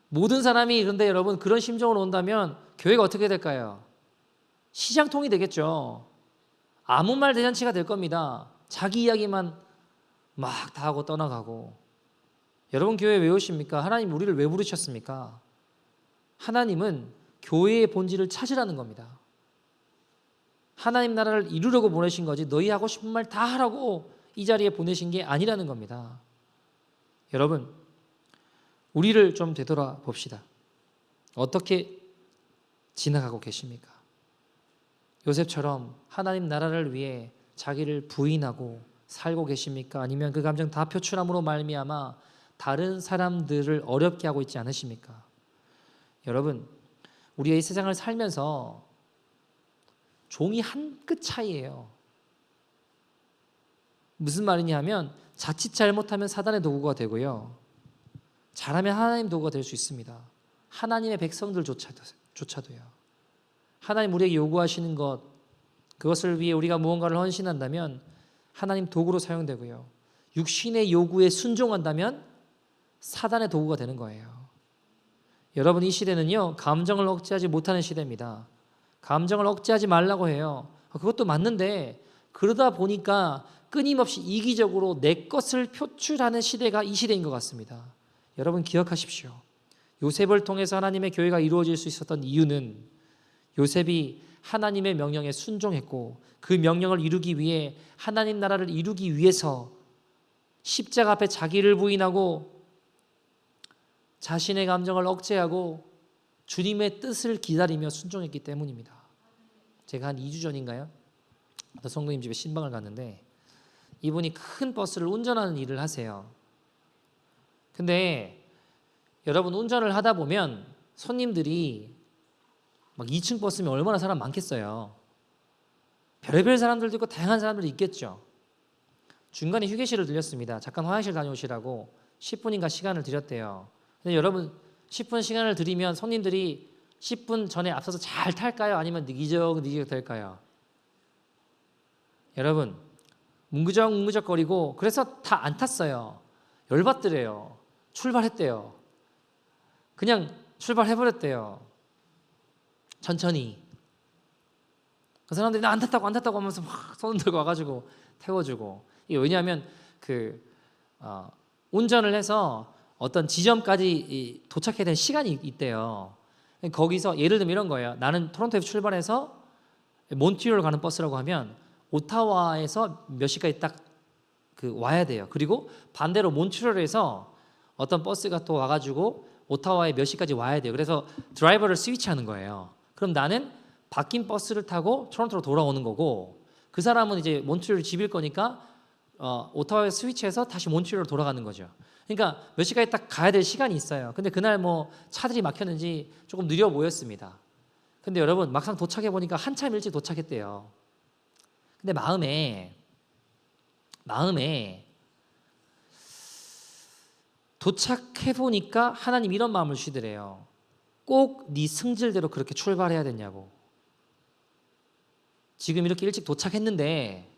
모든 사람이 그런데 여러분 그런 심정으로 온다면 교회가 어떻게 될까요? 시장통이 되겠죠. 아무 말 대잔치가 될 겁니다. 자기 이야기만 막 다 하고 떠나가고. 여러분, 교회 왜 오십니까? 하나님 우리를 왜 부르셨습니까? 하나님은 교회의 본질을 찾으라는 겁니다. 하나님 나라를 이루려고 보내신 거지 너희 하고 싶은 말 다 하라고 이 자리에 보내신 게 아니라는 겁니다. 여러분, 우리를 좀 되돌아봅시다. 어떻게 지나가고 계십니까? 요셉처럼 하나님 나라를 위해 자기를 부인하고 살고 계십니까? 아니면 그 감정 다 표출함으로 말미암아 다른 사람들을 어렵게 하고 있지 않으십니까? 여러분, 우리가 이 세상을 살면서 종이 한 끗 차이예요. 무슨 말이냐 하면 자칫 잘못하면 사단의 도구가 되고요. 잘하면 하나님 도구가 될 수 있습니다. 하나님의 백성들조차도요. 하나님 우리에게 요구하시는 것, 그것을 위해 우리가 무언가를 헌신한다면 하나님 도구로 사용되고요. 육신의 요구에 순종한다면 사단의 도구가 되는 거예요. 여러분, 이 시대는요, 감정을 억제하지 못하는 시대입니다. 감정을 억제하지 말라고 해요. 그것도 맞는데 그러다 보니까 끊임없이 이기적으로 내 것을 표출하는 시대가 이 시대인 것 같습니다. 여러분, 기억하십시오. 요셉을 통해서 하나님의 교회가 이루어질 수 있었던 이유는 요셉이 하나님의 명령에 순종했고 그 명령을 이루기 위해 하나님 나라를 이루기 위해서 십자가 앞에 자기를 부인하고 자신의 감정을 억제하고 주님의 뜻을 기다리며 순종했기 때문입니다. 제가 한 2주 전인가요? 성도님 집에 신방을 갔는데 이분이 큰 버스를 운전하는 일을 하세요. 근데 여러분, 운전을 하다 보면 손님들이 막 2층 버스면 얼마나 사람 많겠어요. 별의별 사람들도 있고 다양한 사람들이 있겠죠. 중간에 휴게실을 들렸습니다. 잠깐 화장실 다녀오시라고 10분인가 시간을 드렸대요. 근데 여러분 10분 시간을 드리면 손님들이 10분 전에 앞서서 잘 탈까요? 아니면 느기적 될까요? 여러분 뭉구적 거리고 그래서 다 안 탔어요. 열받더래요. 출발했대요. 그냥 출발해버렸대요. 천천히. 그 사람들이 나 안 탔다고 하면서 막 손 들고 와가지고 태워주고. 이게 왜냐하면 운전을 해서 어떤 지점까지 도착해야 되는 시간이 있대요. 거기서 예를 들면 이런 거예요. 나는 토론토에서 출발해서 몬트리올 가는 버스라고 하면 오타와에서 몇 시까지 딱 와야 돼요. 그리고 반대로 몬트리올에서 어떤 버스가 또 와가지고 오타와에 몇 시까지 와야 돼요. 그래서 드라이버를 스위치하는 거예요. 그럼 나는 바뀐 버스를 타고 토론토로 돌아오는 거고 그 사람은 이제 몬트리올 집일 거니까 오타와에 스위치해서 다시 몬트리올로 돌아가는 거죠. 그러니까 몇 시까지 딱 가야 될 시간이 있어요. 근데 그날 뭐 차들이 막혔는지 조금 느려 보였습니다. 근데 여러분 막상 도착해 보니까 한참 일찍 도착했대요. 근데 마음에 도착해 보니까 하나님 이런 마음을 주시더래요. 꼭 네 승질대로 그렇게 출발해야 되냐고. 지금 이렇게 일찍 도착했는데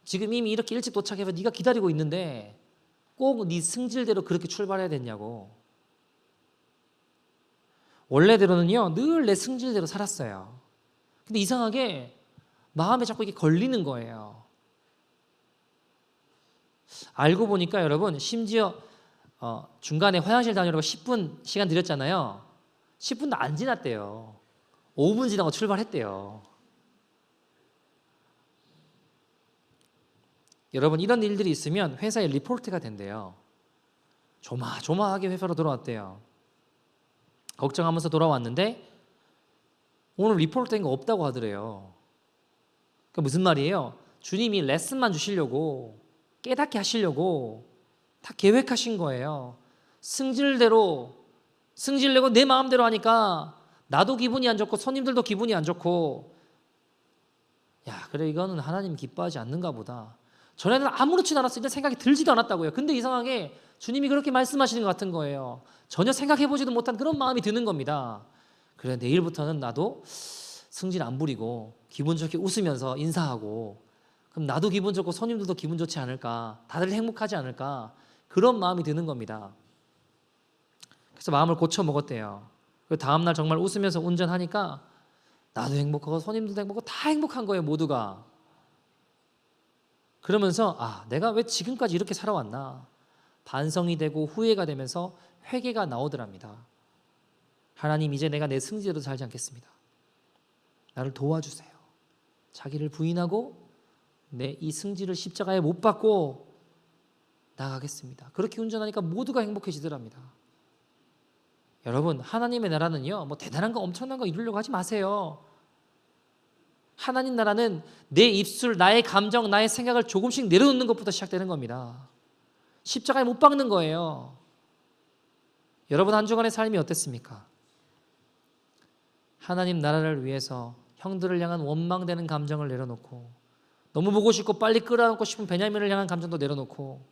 지금 이미 이렇게 일찍 도착해서 네가 기다리고 있는데 꼭 네 승질대로 그렇게 출발해야 되냐고. 원래대로는요 늘 내 승질대로 살았어요. 근데 이상하게 마음에 자꾸 이게 걸리는 거예요. 알고 보니까 여러분 심지어 중간에 화장실 다녀라고 10분 시간 드렸잖아요. 10분도 안 지났대요. 5분 지나고 출발했대요. 여러분 이런 일들이 있으면 회사에 리포트가 된대요. 조마조마하게 회사로 돌아왔대요. 걱정하면서 돌아왔는데 오늘 리포트 된 거 없다고 하더래요. 그러니까 무슨 말이에요? 주님이 레슨만 주시려고 깨닫게 하시려고 다 계획하신 거예요. 승질내고 내 마음대로 하니까 나도 기분이 안 좋고 손님들도 기분이 안 좋고 야 그래 이거는 하나님 기뻐하지 않는가 보다. 전에는 아무렇지도 않았어요. 이런 생각이 들지도 않았다고요. 근데 이상하게 주님이 그렇게 말씀하시는 것 같은 거예요. 전혀 생각해보지도 못한 그런 마음이 드는 겁니다. 그래 내일부터는 나도 승질 안 부리고 기분 좋게 웃으면서 인사하고 그럼 나도 기분 좋고 손님들도 기분 좋지 않을까, 다들 행복하지 않을까 그런 마음이 드는 겁니다. 그래서 마음을 고쳐 먹었대요. 그 다음 날 정말 웃으면서 운전하니까 나도 행복하고 손님들도 행복하고 다 행복한 거예요, 모두가. 그러면서 내가 왜 지금까지 이렇게 살아왔나 반성이 되고 후회가 되면서 회개가 나오더랍니다. 하나님 이제 내가 내 승질대로 살지 않겠습니다. 나를 도와주세요. 자기를 부인하고 내 이 승질을 십자가에 못 박고 나가겠습니다. 그렇게 운전하니까 모두가 행복해지더랍니다. 여러분 하나님의 나라는요 뭐 대단한 거 엄청난 거 이루려고 하지 마세요. 하나님 나라는 내 입술, 나의 감정, 나의 생각을 조금씩 내려놓는 것부터 시작되는 겁니다. 십자가에 못 박는 거예요. 여러분 한 주간의 삶이 어땠습니까? 하나님 나라를 위해서 형들을 향한 원망되는 감정을 내려놓고 너무 보고 싶고 빨리 끌어안고 싶은 베냐민을 향한 감정도 내려놓고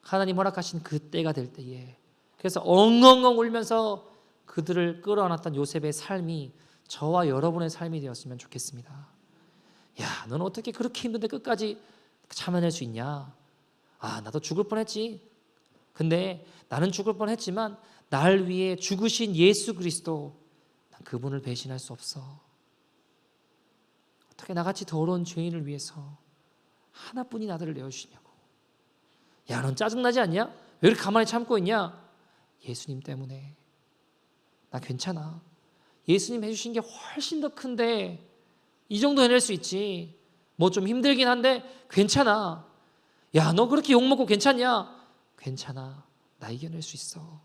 하나님 허락하신 그 때가 될 때에 그래서 엉엉엉 울면서 그들을 끌어안았던 요셉의 삶이 저와 여러분의 삶이 되었으면 좋겠습니다. 야, 너는 어떻게 그렇게 힘든데 끝까지 참아낼 수 있냐? 나도 죽을 뻔했지. 근데 나는 죽을 뻔했지만 날 위해 죽으신 예수 그리스도 난 그분을 배신할 수 없어. 어떻게 나같이 더러운 죄인을 위해서 하나뿐인 아들을 내어주시냐고. 야, 넌 짜증나지 않냐? 왜 이렇게 가만히 참고 있냐? 예수님 때문에. 나 괜찮아. 예수님 해주신 게 훨씬 더 큰데 이 정도 해낼 수 있지. 뭐 좀 힘들긴 한데 괜찮아. 야, 너 그렇게 욕먹고 괜찮냐? 괜찮아. 나 이겨낼 수 있어.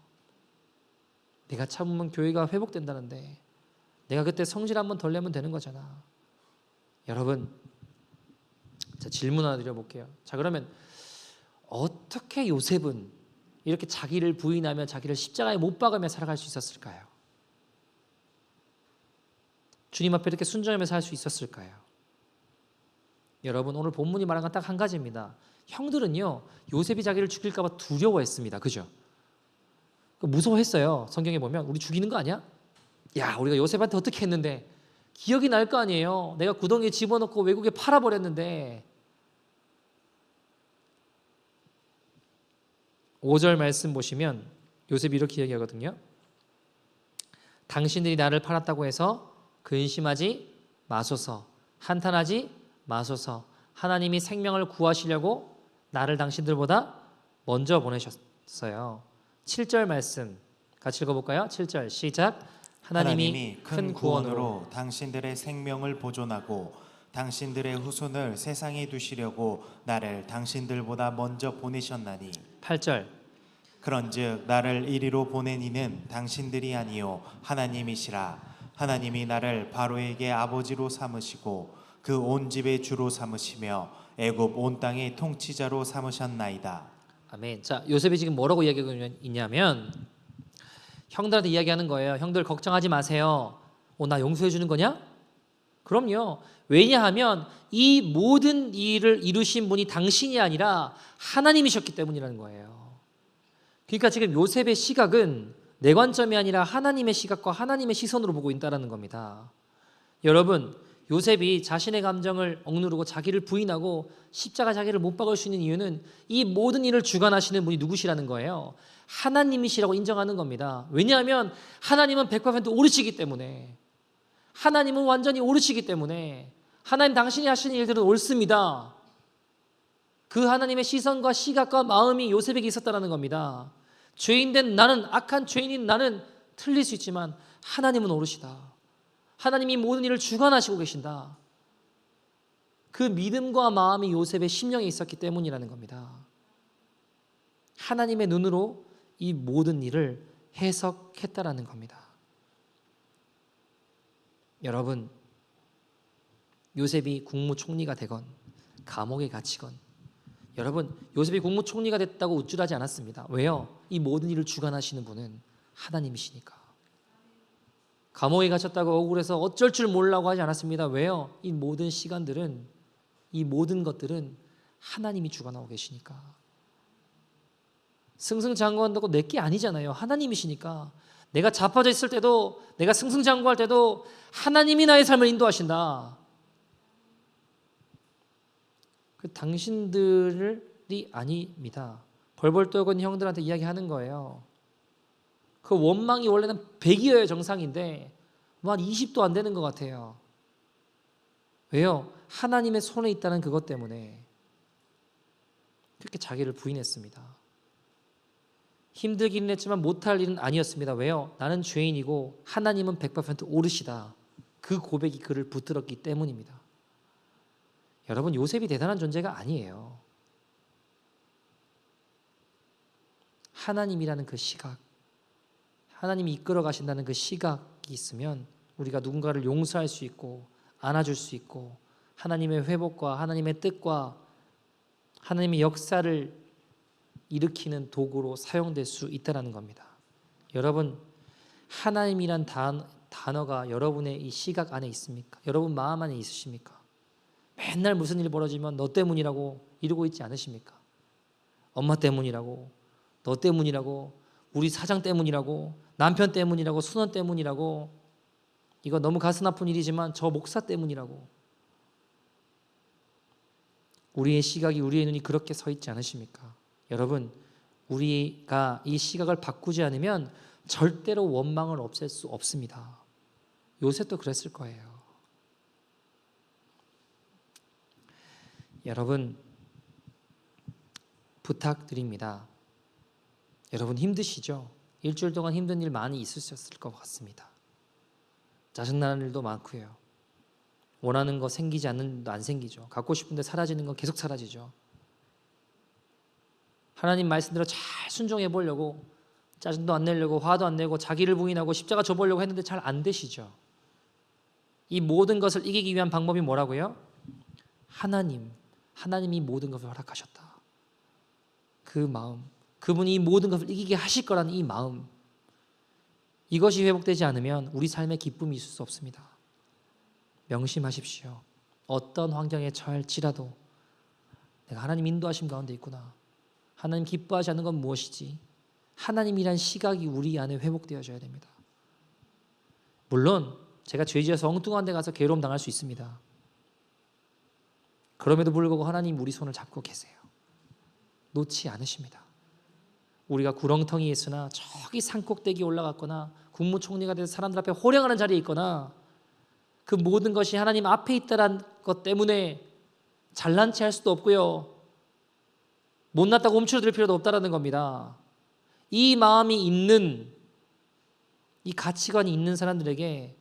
내가 참으면 교회가 회복된다는데 내가 그때 성질 한번 덜 내면 되는 거잖아. 여러분, 자, 질문 하나 드려볼게요. 자, 그러면 어떻게 요셉은 이렇게 자기를 부인하며 자기를 십자가에 못 박으며 살아갈 수 있었을까요? 주님 앞에 이렇게 순종하며 살 수 있었을까요? 여러분 오늘 본문이 말한 건 딱 한 가지입니다. 형들은요 요셉이 자기를 죽일까 봐 두려워했습니다. 그죠? 무서워했어요. 성경에 보면 우리 죽이는 거 아니야? 야, 우리가 요셉한테 어떻게 했는데 기억이 날 거 아니에요. 내가 구덩이에 집어넣고 외국에 팔아버렸는데. 5절 말씀 보시면 요셉이 이렇게 얘기하거든요. 당신들이 나를 팔았다고 해서 근심하지 마소서, 한탄하지 마소서. 하나님이 생명을 구하시려고 나를 당신들보다 먼저 보내셨어요. 7절 말씀 같이 읽어볼까요? 7절 시작. 하나님이 큰 구원으로 당신들의 생명을 보존하고 당신들의 후손을 세상에 두시려고 나를 당신들보다 먼저 보내셨나니. 8절 그런즉 나를 이리로 보낸 이는 당신들이 아니요 하나님이시라. 하나님이 나를 바로에게 아버지로 삼으시고 그 온 집의 주로 삼으시며 애굽 온 땅의 통치자로 삼으셨나이다. 아멘. 자, 요셉이 지금 뭐라고 이야기하고 있냐면 형들한테 이야기하는 거예요. 형들 걱정하지 마세요. 나 용서해 주는 거냐? 그럼요. 왜냐하면 이 모든 일을 이루신 분이 당신이 아니라 하나님이셨기 때문이라는 거예요. 그러니까 지금 요셉의 시각은 내 관점이 아니라 하나님의 시각과 하나님의 시선으로 보고 있다는 겁니다. 여러분, 요셉이 자신의 감정을 억누르고 자기를 부인하고 십자가 자기를 못 박을 수 있는 이유는 이 모든 일을 주관하시는 분이 누구시라는 거예요. 하나님이시라고 인정하는 겁니다. 왜냐하면 하나님은 100% 옳으시기 때문에, 하나님은 완전히 옳으시기 때문에, 하나님 당신이 하시는 일들은 옳습니다. 그 하나님의 시선과 시각과 마음이 요셉에게 있었다는 겁니다. 죄인된 나는, 악한 죄인인 나는 틀릴 수 있지만 하나님은 옳으시다. 하나님이 모든 일을 주관하시고 계신다. 그 믿음과 마음이 요셉의 심령에 있었기 때문이라는 겁니다. 하나님의 눈으로 이 모든 일을 해석했다라는 겁니다. 여러분, 요셉이 국무총리가 되건 감옥에 갇히건, 여러분, 요셉이 국무총리가 됐다고 우쭐하지 않았습니다. 왜요? 이 모든 일을 주관하시는 분은 하나님이시니까. 감옥에 갇혔다고 억울해서 어쩔 줄 모르라고 하지 않았습니다. 왜요? 이 모든 시간들은, 이 모든 것들은 하나님이 주관하고 계시니까. 승승장구한다고 내게 아니잖아요. 하나님이시니까. 내가 자빠져 있을 때도, 내가 승승장구할 때도 하나님이 나의 삶을 인도하신다. 그 당신들이 아닙니다. 벌벌 떠건 형들한테 이야기하는 거예요. 그 원망이 원래는 100이어야 정상인데 한 20도 안 되는 것 같아요. 왜요? 하나님의 손에 있다는 그것 때문에 그렇게 자기를 부인했습니다. 힘들기는 했지만 못할 일은 아니었습니다. 왜요? 나는 죄인이고 하나님은 100% 옳으시다. 그 고백이 그를 붙들었기 때문입니다. 여러분, 요셉이 대단한 존재가 아니에요. 하나님이라는 그 시각, 하나님이 이끌어 가신다는 그 시각이 있으면 우리가 누군가를 용서할 수 있고 안아줄 수 있고 하나님의 회복과 하나님의 뜻과 하나님의 역사를 일으키는 도구로 사용될 수 있다는 겁니다. 여러분, 하나님이란 단어가 여러분의 이 시각 안에 있습니까? 여러분 마음 안에 있으십니까? 맨날 무슨 일 벌어지면 너 때문이라고 이러고 있지 않으십니까? 엄마 때문이라고, 너 때문이라고, 우리 사장 때문이라고, 남편 때문이라고, 순원 때문이라고, 이거 너무 가슴 아픈 일이지만 저 목사 때문이라고. 우리의 시각이, 우리의 눈이 그렇게 서 있지 않으십니까? 여러분, 우리가 이 시각을 바꾸지 않으면 절대로 원망을 없앨 수 없습니다. 요셉도 그랬을 거예요. 여러분, 부탁드립니다. 여러분 힘드시죠? 일주일 동안 힘든 일 많이 있으셨을 것 같습니다. 짜증나는 일도 많고요. 원하는 거 생기지 않는 일도 안 생기죠. 갖고 싶은데 사라지는 건 계속 사라지죠. 하나님 말씀대로 잘 순종해 보려고 짜증도 안 내려고 화도 안 내고 자기를 부인하고 십자가 져보려고 했는데 잘 안 되시죠. 이 모든 것을 이기기 위한 방법이 뭐라고요? 하나님이 모든 것을 허락하셨다. 그 마음, 그분이 이 모든 것을 이기게 하실 거라는 이 마음, 이것이 회복되지 않으면 우리 삶에 기쁨이 있을 수 없습니다. 명심하십시오. 어떤 환경에 처할지라도 내가 하나님 인도하심 가운데 있구나. 하나님 기뻐하지 않는 건 무엇이지? 하나님이란 시각이 우리 안에 회복되어져야 됩니다. 물론 제가 죄지어서 엉뚱한 데 가서 괴로움 당할 수 있습니다. 그럼에도 불구하고 하나님 우리 손을 잡고 계세요. 놓지 않으십니다. 우리가 구렁텅이에 있으나 저기 산꼭대기에 올라갔거나 국무총리가 돼서 사람들 앞에 호령하는 자리에 있거나 그 모든 것이 하나님 앞에 있다는 것 때문에 잘난 체 할 수도 없고요. 못났다고 움츠러들 필요도 없다라는 겁니다. 이 마음이 있는, 이 가치관이 있는 사람들에게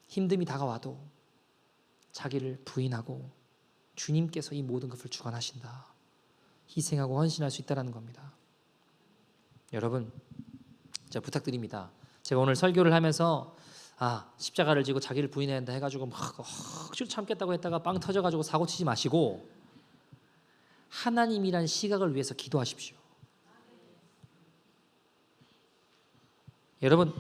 힘듦이 다가와도 자기를 부인하고 주님께서 이 모든 것을 주관하신다. 희생하고 헌신할 수 있다는 겁니다. 여러분, 제가 부탁드립니다. 제가 오늘 설교를 하면서 십자가를 지고 자기를 부인해야 한다 해가지고 막 억지로 참겠다고 했다가 빵 터져가지고 사고 치지 마시고 하나님이란 시각을 위해서 기도하십시오. 여러분,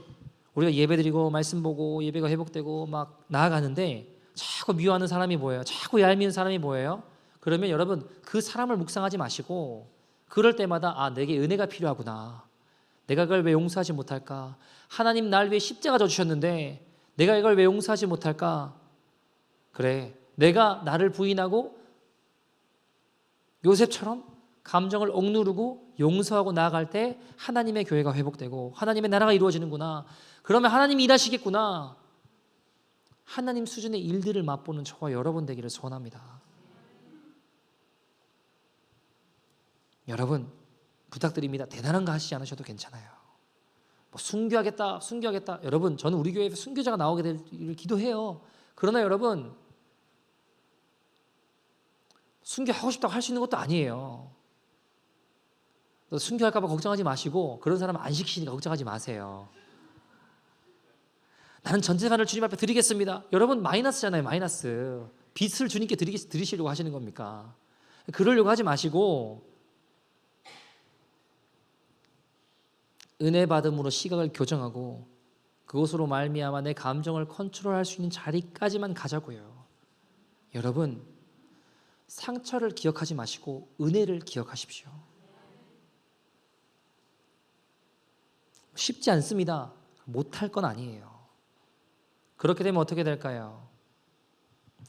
우리가 예배드리고 말씀 보고 예배가 회복되고 막 나아가는데 자꾸 미워하는 사람이 보여요. 자꾸 얄미운 사람이 보여요. 그러면 여러분 그 사람을 묵상하지 마시고 그럴 때마다 내게 은혜가 필요하구나. 내가 그걸 왜 용서하지 못할까? 하나님 날 위해 십자가 져주셨는데 내가 이걸 왜 용서하지 못할까? 그래, 내가 나를 부인하고 요셉처럼 감정을 억누르고 용서하고 나아갈 때 하나님의 교회가 회복되고 하나님의 나라가 이루어지는구나. 그러면 하나님이 일하시겠구나. 하나님 수준의 일들을 맛보는 저와 여러분 되기를 소원합니다. 여러분, 부탁드립니다. 대단한 거 하시지 않으셔도 괜찮아요. 순교하겠다. 여러분, 저는 우리 교회에 순교자가 나오게 되기를 기도해요. 그러나 여러분, 순교하고 싶다고 할 수 있는 것도 아니에요. 순교할까 봐 걱정하지 마시고 그런 사람 안 시키시니까 걱정하지 마세요. 나는 전 재산을 주님 앞에 드리겠습니다. 여러분 마이너스잖아요. 마이너스. 빚을 주님께 드리시려고 하시는 겁니까? 그러려고 하지 마시고 은혜 받음으로 시각을 교정하고 그것으로 말미암아 내 감정을 컨트롤할 수 있는 자리까지만 가자고요. 여러분, 상처를 기억하지 마시고 은혜를 기억하십시오. 쉽지 않습니다. 못할 건 아니에요. 그렇게 되면 어떻게 될까요?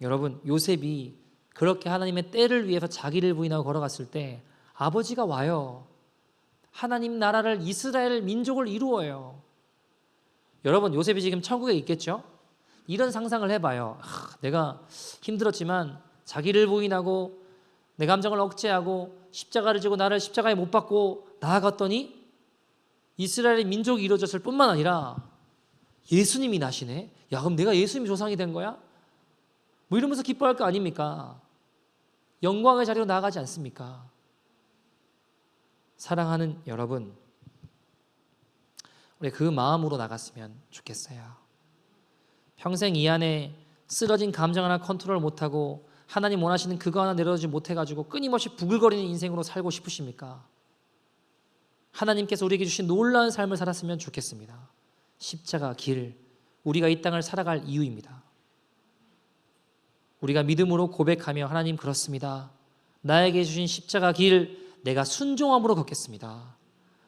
여러분, 요셉이 그렇게 하나님의 때를 위해서 자기를 부인하고 걸어갔을 때 아버지가 와요. 하나님 나라를, 이스라엘 민족을 이루어요. 여러분, 요셉이 지금 천국에 있겠죠? 이런 상상을 해봐요. 내가 힘들었지만 자기를 부인하고 내 감정을 억제하고 십자가를 지고 나를 십자가에 못 박고 나아갔더니 이스라엘의 민족이 이루어졌을 뿐만 아니라 예수님이 나시네. 야, 그럼 내가 예수님이 조상이 된 거야? 뭐 이러면서 기뻐할 거 아닙니까? 영광의 자리로 나아가지 않습니까? 사랑하는 여러분, 우리 그 마음으로 나갔으면 좋겠어요. 평생 이 안에 쓰러진 감정 하나 컨트롤 못하고 하나님 원하시는 그거 하나 내려오지 못해가지고 끊임없이 부글거리는 인생으로 살고 싶으십니까? 하나님께서 우리에게 주신 놀라운 삶을 살았으면 좋겠습니다. 십자가 길, 우리가 이 땅을 살아갈 이유입니다. 우리가 믿음으로 고백하며 하나님 그렇습니다. 나에게 주신 십자가 길 내가 순종함으로 걷겠습니다.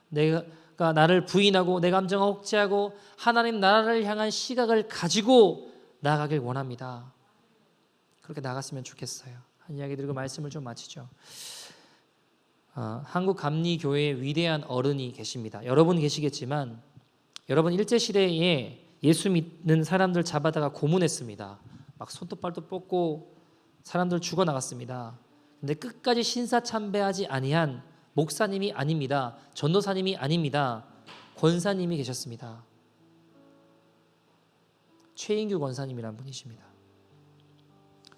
내가 나를 부인하고 내 감정을 억제하고 하나님 나라를 향한 시각을 가지고 나아가길 원합니다. 그렇게 나갔으면 좋겠어요. 한 이야기 드리고 말씀을 좀 마치죠. 한국 감리교회에 위대한 어른이 계십니다. 여러분 계시겠지만 여러분 일제시대에 예수 믿는 사람들 잡아다가 고문했습니다. 막 손톱발도 뽑고 사람들 죽어나갔습니다. 근데 끝까지 신사참배하지 아니한 목사님이 아닙니다. 전도사님이 아닙니다. 권사님이 계셨습니다. 최인규 권사님이란 분이십니다.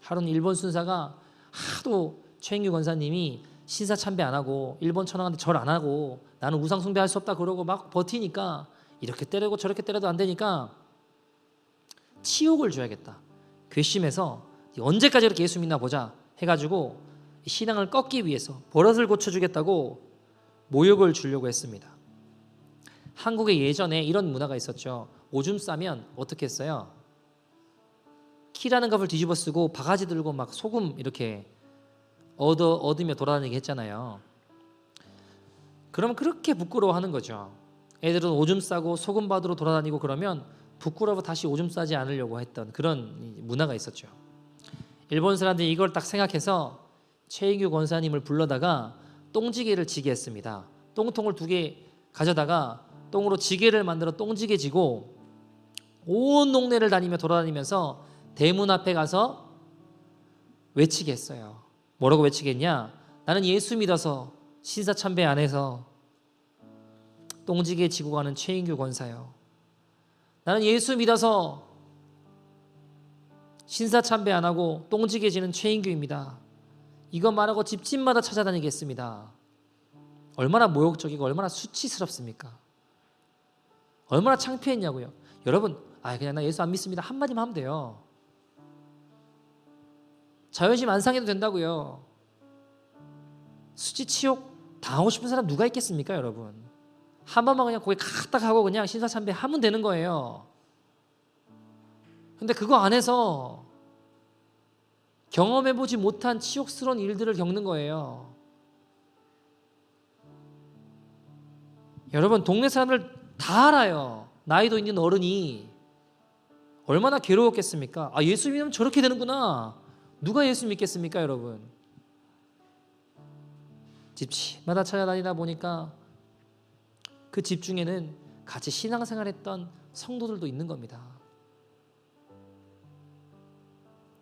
하루는 일본 순사가 하도 최인규 권사님이 신사참배 안 하고 일본 천황한테 절 안 하고 나는 우상 숭배할 수 없다 그러고 막 버티니까 이렇게 때리고 저렇게 때려도 안 되니까 치욕을 줘야겠다. 괘씸해서 언제까지 이렇게 예수 믿나 보자 해가지고 신앙을 꺾기 위해서 버릇을 고쳐주겠다고 모욕을 주려고 했습니다. 한국에 예전에 이런 문화가 있었죠. 오줌 싸면 어떻게 했어요? 키라는 값을 뒤집어 쓰고 바가지 들고 막 소금 이렇게 얻으며 돌아다니게 했잖아요. 그러면 그렇게 부끄러워하는 거죠. 애들은 오줌 싸고 소금 받으러 돌아다니고 그러면 부끄러워 다시 오줌 싸지 않으려고 했던 그런 문화가 있었죠. 일본 사람들이 이걸 딱 생각해서 최인규 권사님을 불러다가 똥지게를 지게 했습니다. 똥통을 2개 가져다가 똥으로 지게를 만들어 똥지게 지고 온 동네를 다니며 돌아다니면서 대문 앞에 가서 외치게 했어요. 뭐라고 외치게 했냐? 나는 예수 믿어서 신사참배 안 해서 똥지게 지고 가는 최인규 권사요. 나는 예수 믿어서 신사참배 안 하고 똥지게 지는 최인규입니다. 이것 말하고 집집마다 찾아다니겠습니다. 얼마나 모욕적이고 얼마나 수치스럽습니까? 얼마나 창피했냐고요. 여러분, 그냥 나 예수 안 믿습니다 한마디만 하면 돼요. 자존심 안 상해도 된다고요. 수치 치욕 당하고 싶은 사람 누가 있겠습니까, 여러분? 한 번만 그냥 고개 까딱 하고 그냥 신사참배 하면 되는 거예요. 근데 그거 안 해서 경험해보지 못한 치욕스러운 일들을 겪는 거예요. 여러분, 동네 사람들 다 알아요. 나이도 있는 어른이 얼마나 괴로웠겠습니까? 예수 믿으면 저렇게 되는구나. 누가 예수 믿겠습니까, 여러분? 집집마다 찾아다니다 보니까 그 집 중에는 같이 신앙생활했던 성도들도 있는 겁니다.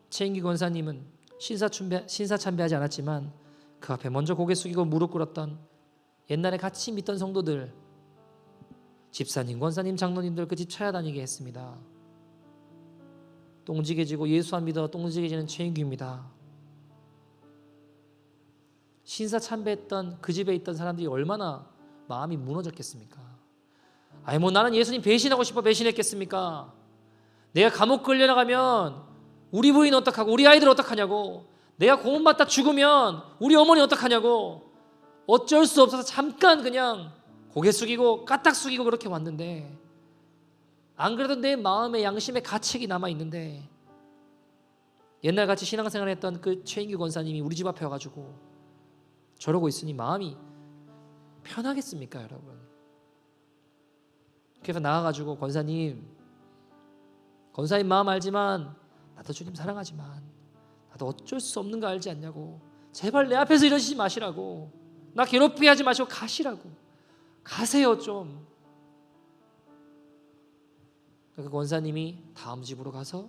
최인기 권사님은 신사참배하지 않았지만 그 앞에 먼저 고개 숙이고 무릎 꿇었던 옛날에 같이 믿던 성도들, 집사님, 권사님, 장로님들 그 집 찾아다니게 했습니다. 똥지게 지고 예수 안 믿어 똥지게 지는 최인규입니다. 신사참배했던 그 집에 있던 사람들이 얼마나 마음이 무너졌겠습니까? 나는 예수님 배신하고 싶어 배신했겠습니까? 내가 감옥 끌려나가면 우리 부인 어떡하고 우리 아이들 어떡하냐고, 내가 고문받다 죽으면 우리 어머니 어떡하냐고, 어쩔 수 없어서 잠깐 그냥 고개 숙이고 까딱 숙이고 그렇게 왔는데, 안 그래도 내 마음에 양심에 가책이 남아있는데 옛날같이 신앙생활 했던 그 최인규 권사님이 우리 집 앞에 와가지고 저러고 있으니 마음이 편하겠습니까, 여러분? 그래서 나가가지고 권사님 마음 알지만 나도 주님 사랑하지만 나도 어쩔 수 없는 거 알지 않냐고, 제발 내 앞에서 이러시지 마시라고, 나 괴롭히게 하지 마시고 가시라고, 가세요 좀. 그 권사님이 다음 집으로 가서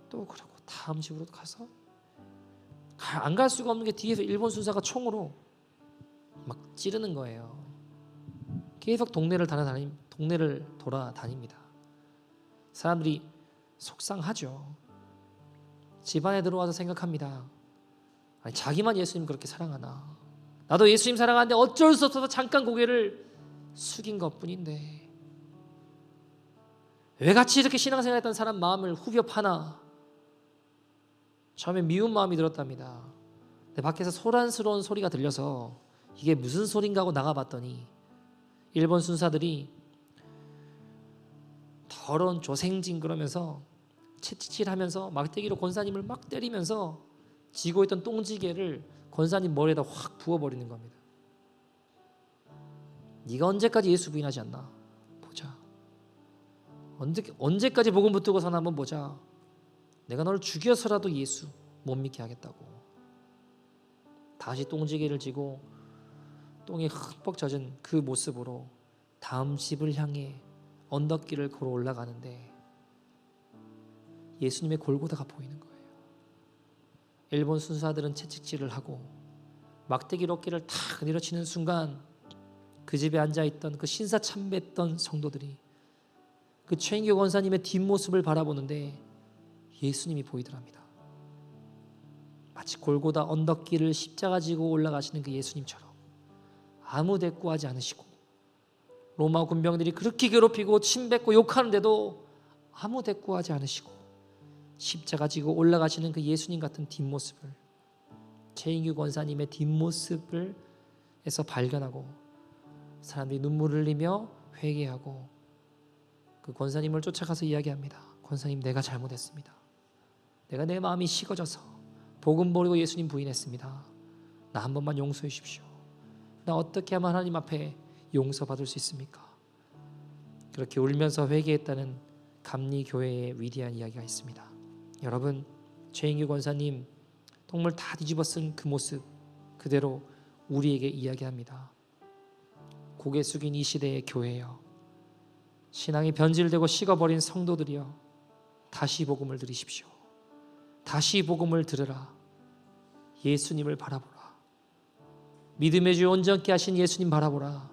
또 그러고 다음 집으로 가서 안 갈 수가 없는 게 뒤에서 일본 순사가 총으로 막 찌르는 거예요. 계속 동네를 돌아다닙니다. 사람들이 속상하죠. 집안에 들어와서 생각합니다. 자기만 예수님 그렇게 사랑하나, 나도 예수님 사랑하는데 어쩔 수 없어서 잠깐 고개를 숙인 것뿐인데 왜 같이 이렇게 신앙생활했던 사람 마음을 후벼 파나. 처음에 미운 마음이 들었답니다. 근데 밖에서 소란스러운 소리가 들려서 이게 무슨 소린가 하고 나가봤더니 일본 순사들이 더러운 조생진 그러면서 채찍질하면서 막대기로 권사님을 막 때리면서 지고 있던 똥지게를 권사님 머리에다 확 부어버리는 겁니다. 네가 언제까지 예수 부인하지 않나? 보자. 언제까지 복음 붙들고 사나 한번 보자. 내가 너를 죽여서라도 예수 못 믿게 하겠다고. 다시 똥지게를 지고 똥에 흠뻑 젖은 그 모습으로 다음 집을 향해 언덕길을 걸어 올라가는데 예수님의 골고다가 보이는 거예요. 일본 순사들은 채찍질을 하고 막대기로 어깨를 탁 내려치는 순간 그 집에 앉아있던 그 신사참배했던 성도들이 그 최인규 권사님의 뒷모습을 바라보는데 예수님이 보이더랍니다. 마치 골고다 언덕길을 십자가 지고 올라가시는 그 예수님처럼 아무 대꾸하지 않으시고, 로마 군병들이 그렇게 괴롭히고 침뱉고 욕하는데도 아무 대꾸하지 않으시고 십자가 지고 올라가시는 그 예수님 같은 뒷모습을, 최인규 권사님의 뒷모습을 에서 발견하고 사람들이 눈물을 흘리며 회개하고 그 권사님을 쫓아가서 이야기합니다. 권사님, 내가 잘못했습니다. 내가 내 마음이 식어져서 복음 버리고 예수님 부인했습니다. 나 한 번만 용서해 주십시오. 나 어떻게 하면 하나님 앞에 용서받을 수 있습니까? 그렇게 울면서 회개했다는 감리교회의 위대한 이야기가 있습니다. 여러분, 최인규 권사님 똥물 다 뒤집어 쓴 그 모습 그대로 우리에게 이야기합니다. 고개 숙인 이 시대의 교회여, 신앙이 변질되고 식어버린 성도들이여, 다시 복음을 들으십시오. 다시 복음을 들으라. 예수님을 바라보라. 믿음의 주 온전케 하신 예수님 바라보라.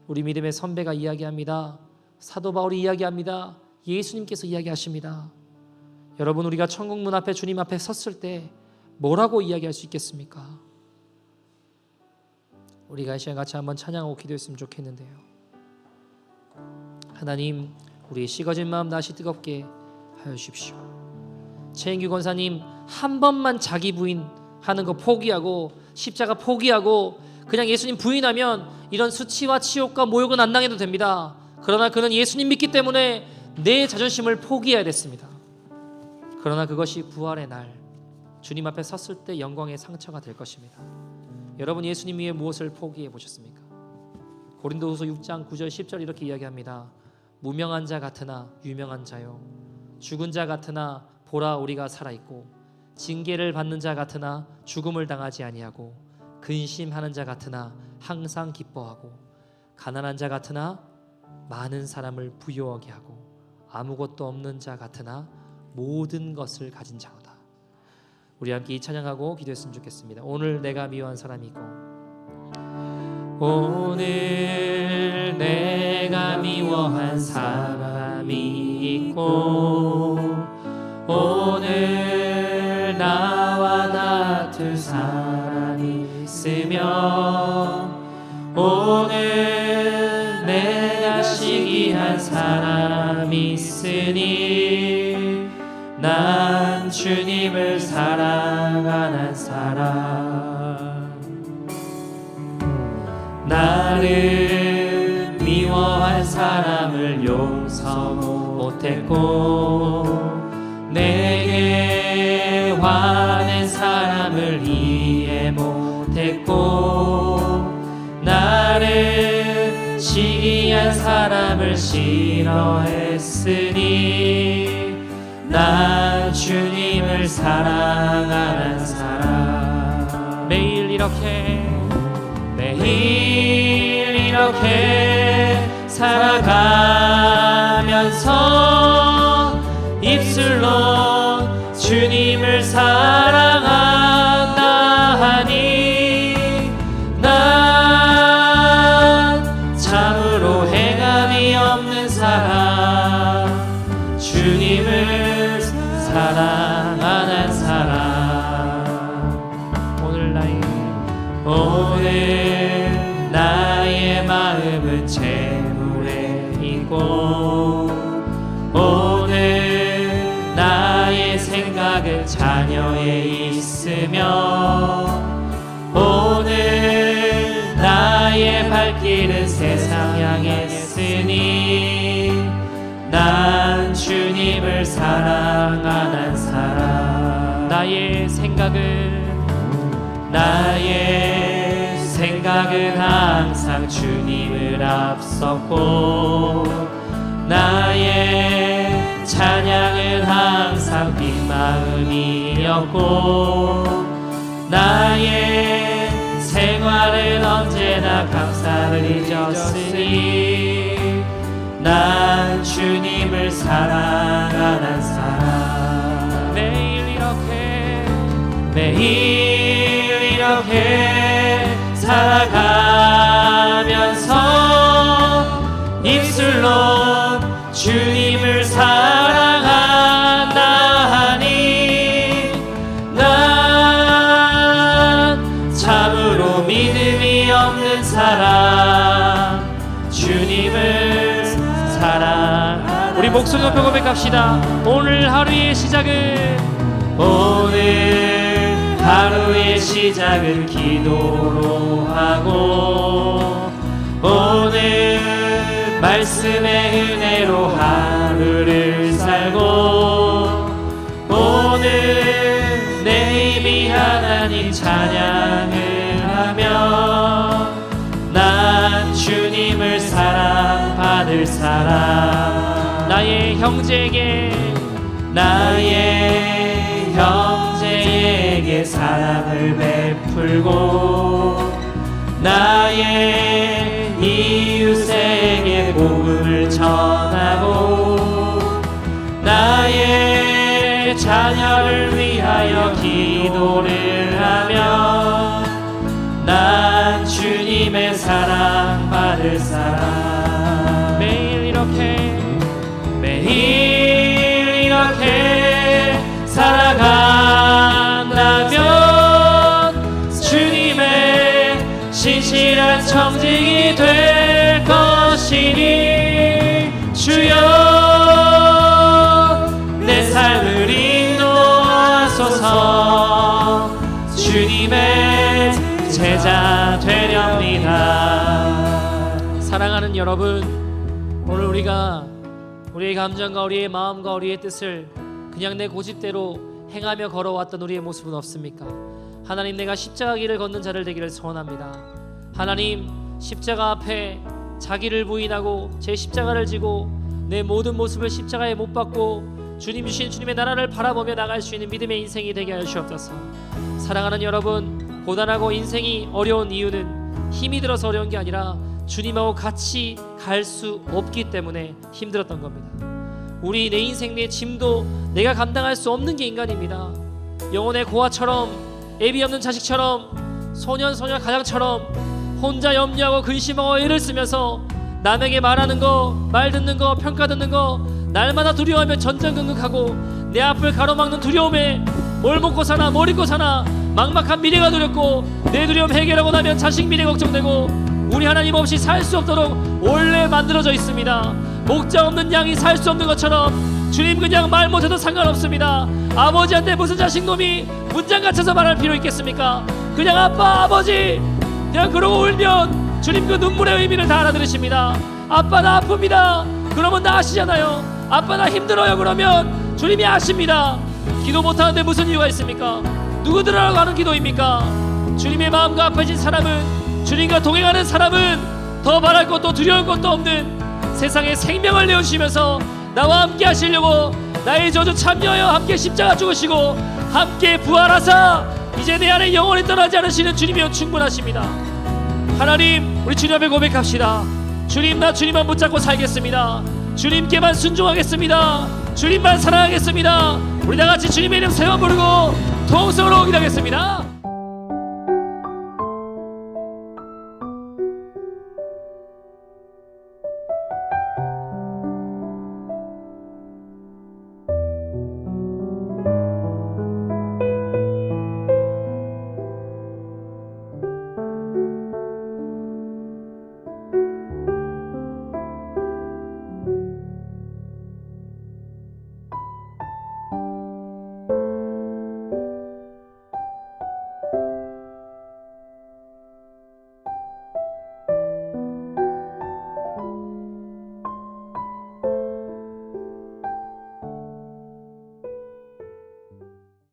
우리 믿음의 선배가 이야기합니다. 사도 바울이 이야기합니다. 예수님께서 이야기하십니다. 여러분, 우리가 천국 문 앞에 주님 앞에 섰을 때 뭐라고 이야기할 수 있겠습니까? 우리가 이 시간 같이 한번 찬양하고 기도했으면 좋겠는데요. 하나님, 우리의 식어진 마음 다시 뜨겁게 하여 주십시오. 최인규 권사님 한 번만 자기 부인하는 거 포기하고 십자가 포기하고 그냥 예수님 부인하면 이런 수치와 치욕과 모욕은 안 당해도 됩니다. 그러나 그는 예수님 믿기 때문에 내 자존심을 포기해야 됐습니다. 그러나 그것이 부활의 날 주님 앞에 섰을 때 영광의 상처가 될 것입니다. 여러분, 예수님 위해 무엇을 포기해 보셨습니까? 고린도후서 6장 9절 10절 이렇게 이야기합니다. 무명한 자 같으나 유명한 자요, 죽은 자 같으나 보라 우리가 살아있고, 징계를 받는 자 같으나 죽음을 당하지 아니하고, 근심하는 자 같으나 항상 기뻐하고, 가난한 자 같으나 많은 사람을 부유하게 하고, 아무것도 없는 자 같으나 모든 것을 가진 자로다. 우리 함께 이 찬양하고 기도했으면 좋겠습니다. 오늘 내가 미워한 사람이 있고, 오늘 내가 미워한 사람이 있고, 오늘 나와 다툴 사람이 있으며, 오늘 내가 시기한 사람이 있으니 난 주님을 사랑하는 사람, 나를 미워한 사람을 용서 못했고, 내게 화낸 사람을 이해 못했고, 나를 시기한 사람을 싫어했으니 난 주님을 사랑하는 사람. 매일 이렇게 살아가면서 입술로 주님을 사랑한다 하니 난 참으로 행함이 없는 사람, 주님을 사랑하는 사람. 오늘 나의 마음은 재물에 있고, 오늘 나의 생각은 자녀에 있으며, 오늘 나의 발길은 세상 향했으니 난 주님을 사랑하는 사람. 나의 생각은 항상 주님을 앞섰고, 나의 찬양은 항상 빈 마음이었고, 나의 생활은 언제나 감사를 잊었으니 난 주님을 사랑하는 사람. 매일 이렇게 살아가면서 입술로 주님을 사랑한다 하니 난 참으로 믿음이 없는 사람, 주님을 사랑. 우리 목소리 높여 고백합시다. 오늘 하루의 시작은 기도로 하고, 오늘 말씀의 은혜로 하루를 살고, 나의 형제에게 사랑을 베풀고 나의 이웃에게 복음을 전하고 나의 자녀를 위하여 기도를 하며 난 주님의 사랑받을 사람. 매일 이렇게 살아간다면 주님의 신실한 청직이 될 것이니 주여 내 삶을 인도하소서. 주님의 제자 되렵니다. 사랑하는 여러분, 오늘 우리가 우리의 감정과 우리의 마음과 우리의 뜻을 그냥 내 고집대로 행하며 걸어왔던 우리의 모습은 없습니까? 하나님, 내가 십자가 길을 걷는 자를 되기를 소원합니다. 하나님, 십자가 앞에 자기를 부인하고 제 십자가를 지고 내 모든 모습을 십자가에 못 박고 주님 주신 주님의 나라를 바라보며 나갈 수 있는 믿음의 인생이 되게 하여 주옵소서. 사랑하는 여러분, 고단하고 인생이 어려운 이유는 힘이 들어서 어려운 게 아니라 주님하고 같이 갈 수 없기 때문에 힘들었던 겁니다. 우리 내 인생 내 짐도 내가 감당할 수 없는 게 인간입니다. 영혼의 고아처럼, 애비 없는 자식처럼, 소년 소녀 가장처럼 혼자 염려하고 근심하고 애를 쓰면서 남에게 말하는 거, 말 듣는 거, 평가 듣는 거 날마다 두려워하며 전전긍긍하고 내 앞을 가로막는 두려움에 뭘 먹고 사나 뭘 입고 사나 막막한 미래가 두렵고 내 두려움 해결하고 나면 자식 미래 걱정되고 우리 하나님 없이 살 수 없도록 원래 만들어져 있습니다. 목자 없는 양이 살 수 없는 것처럼 주님 그냥 말 못해도 상관없습니다. 아버지한테 무슨 자식놈이 문장 갖춰서 말할 필요 있겠습니까? 그냥 아빠 아버지 그냥 그러고 울면 주님 그 눈물의 의미를 다 알아들으십니다. 아빠 나 아픕니다. 그러면 나 아시잖아요. 아빠 나 힘들어요. 그러면 주님이 아십니다. 기도 못하는데 무슨 이유가 있습니까? 누구 들으라고 하는 기도입니까? 주님의 마음과 아파진 사람은, 주님과 동행하는 사람은 더 바랄 것도 두려울 것도 없는 세상에 생명을 내어주시면서 나와 함께 하시려고 나의 저주 참여하여 함께 십자가 죽으시고 함께 부활하사 이제 내 안에 영원히 떠나지 않으시는 주님이여 충분하십니다. 하나님, 우리 주님 앞에 고백합시다. 주님, 나 주님만 붙잡고 살겠습니다. 주님께만 순종하겠습니다. 주님만 사랑하겠습니다. 우리 다같이 주님의 이름 세워 부르고 통성으로 기도하겠습니다.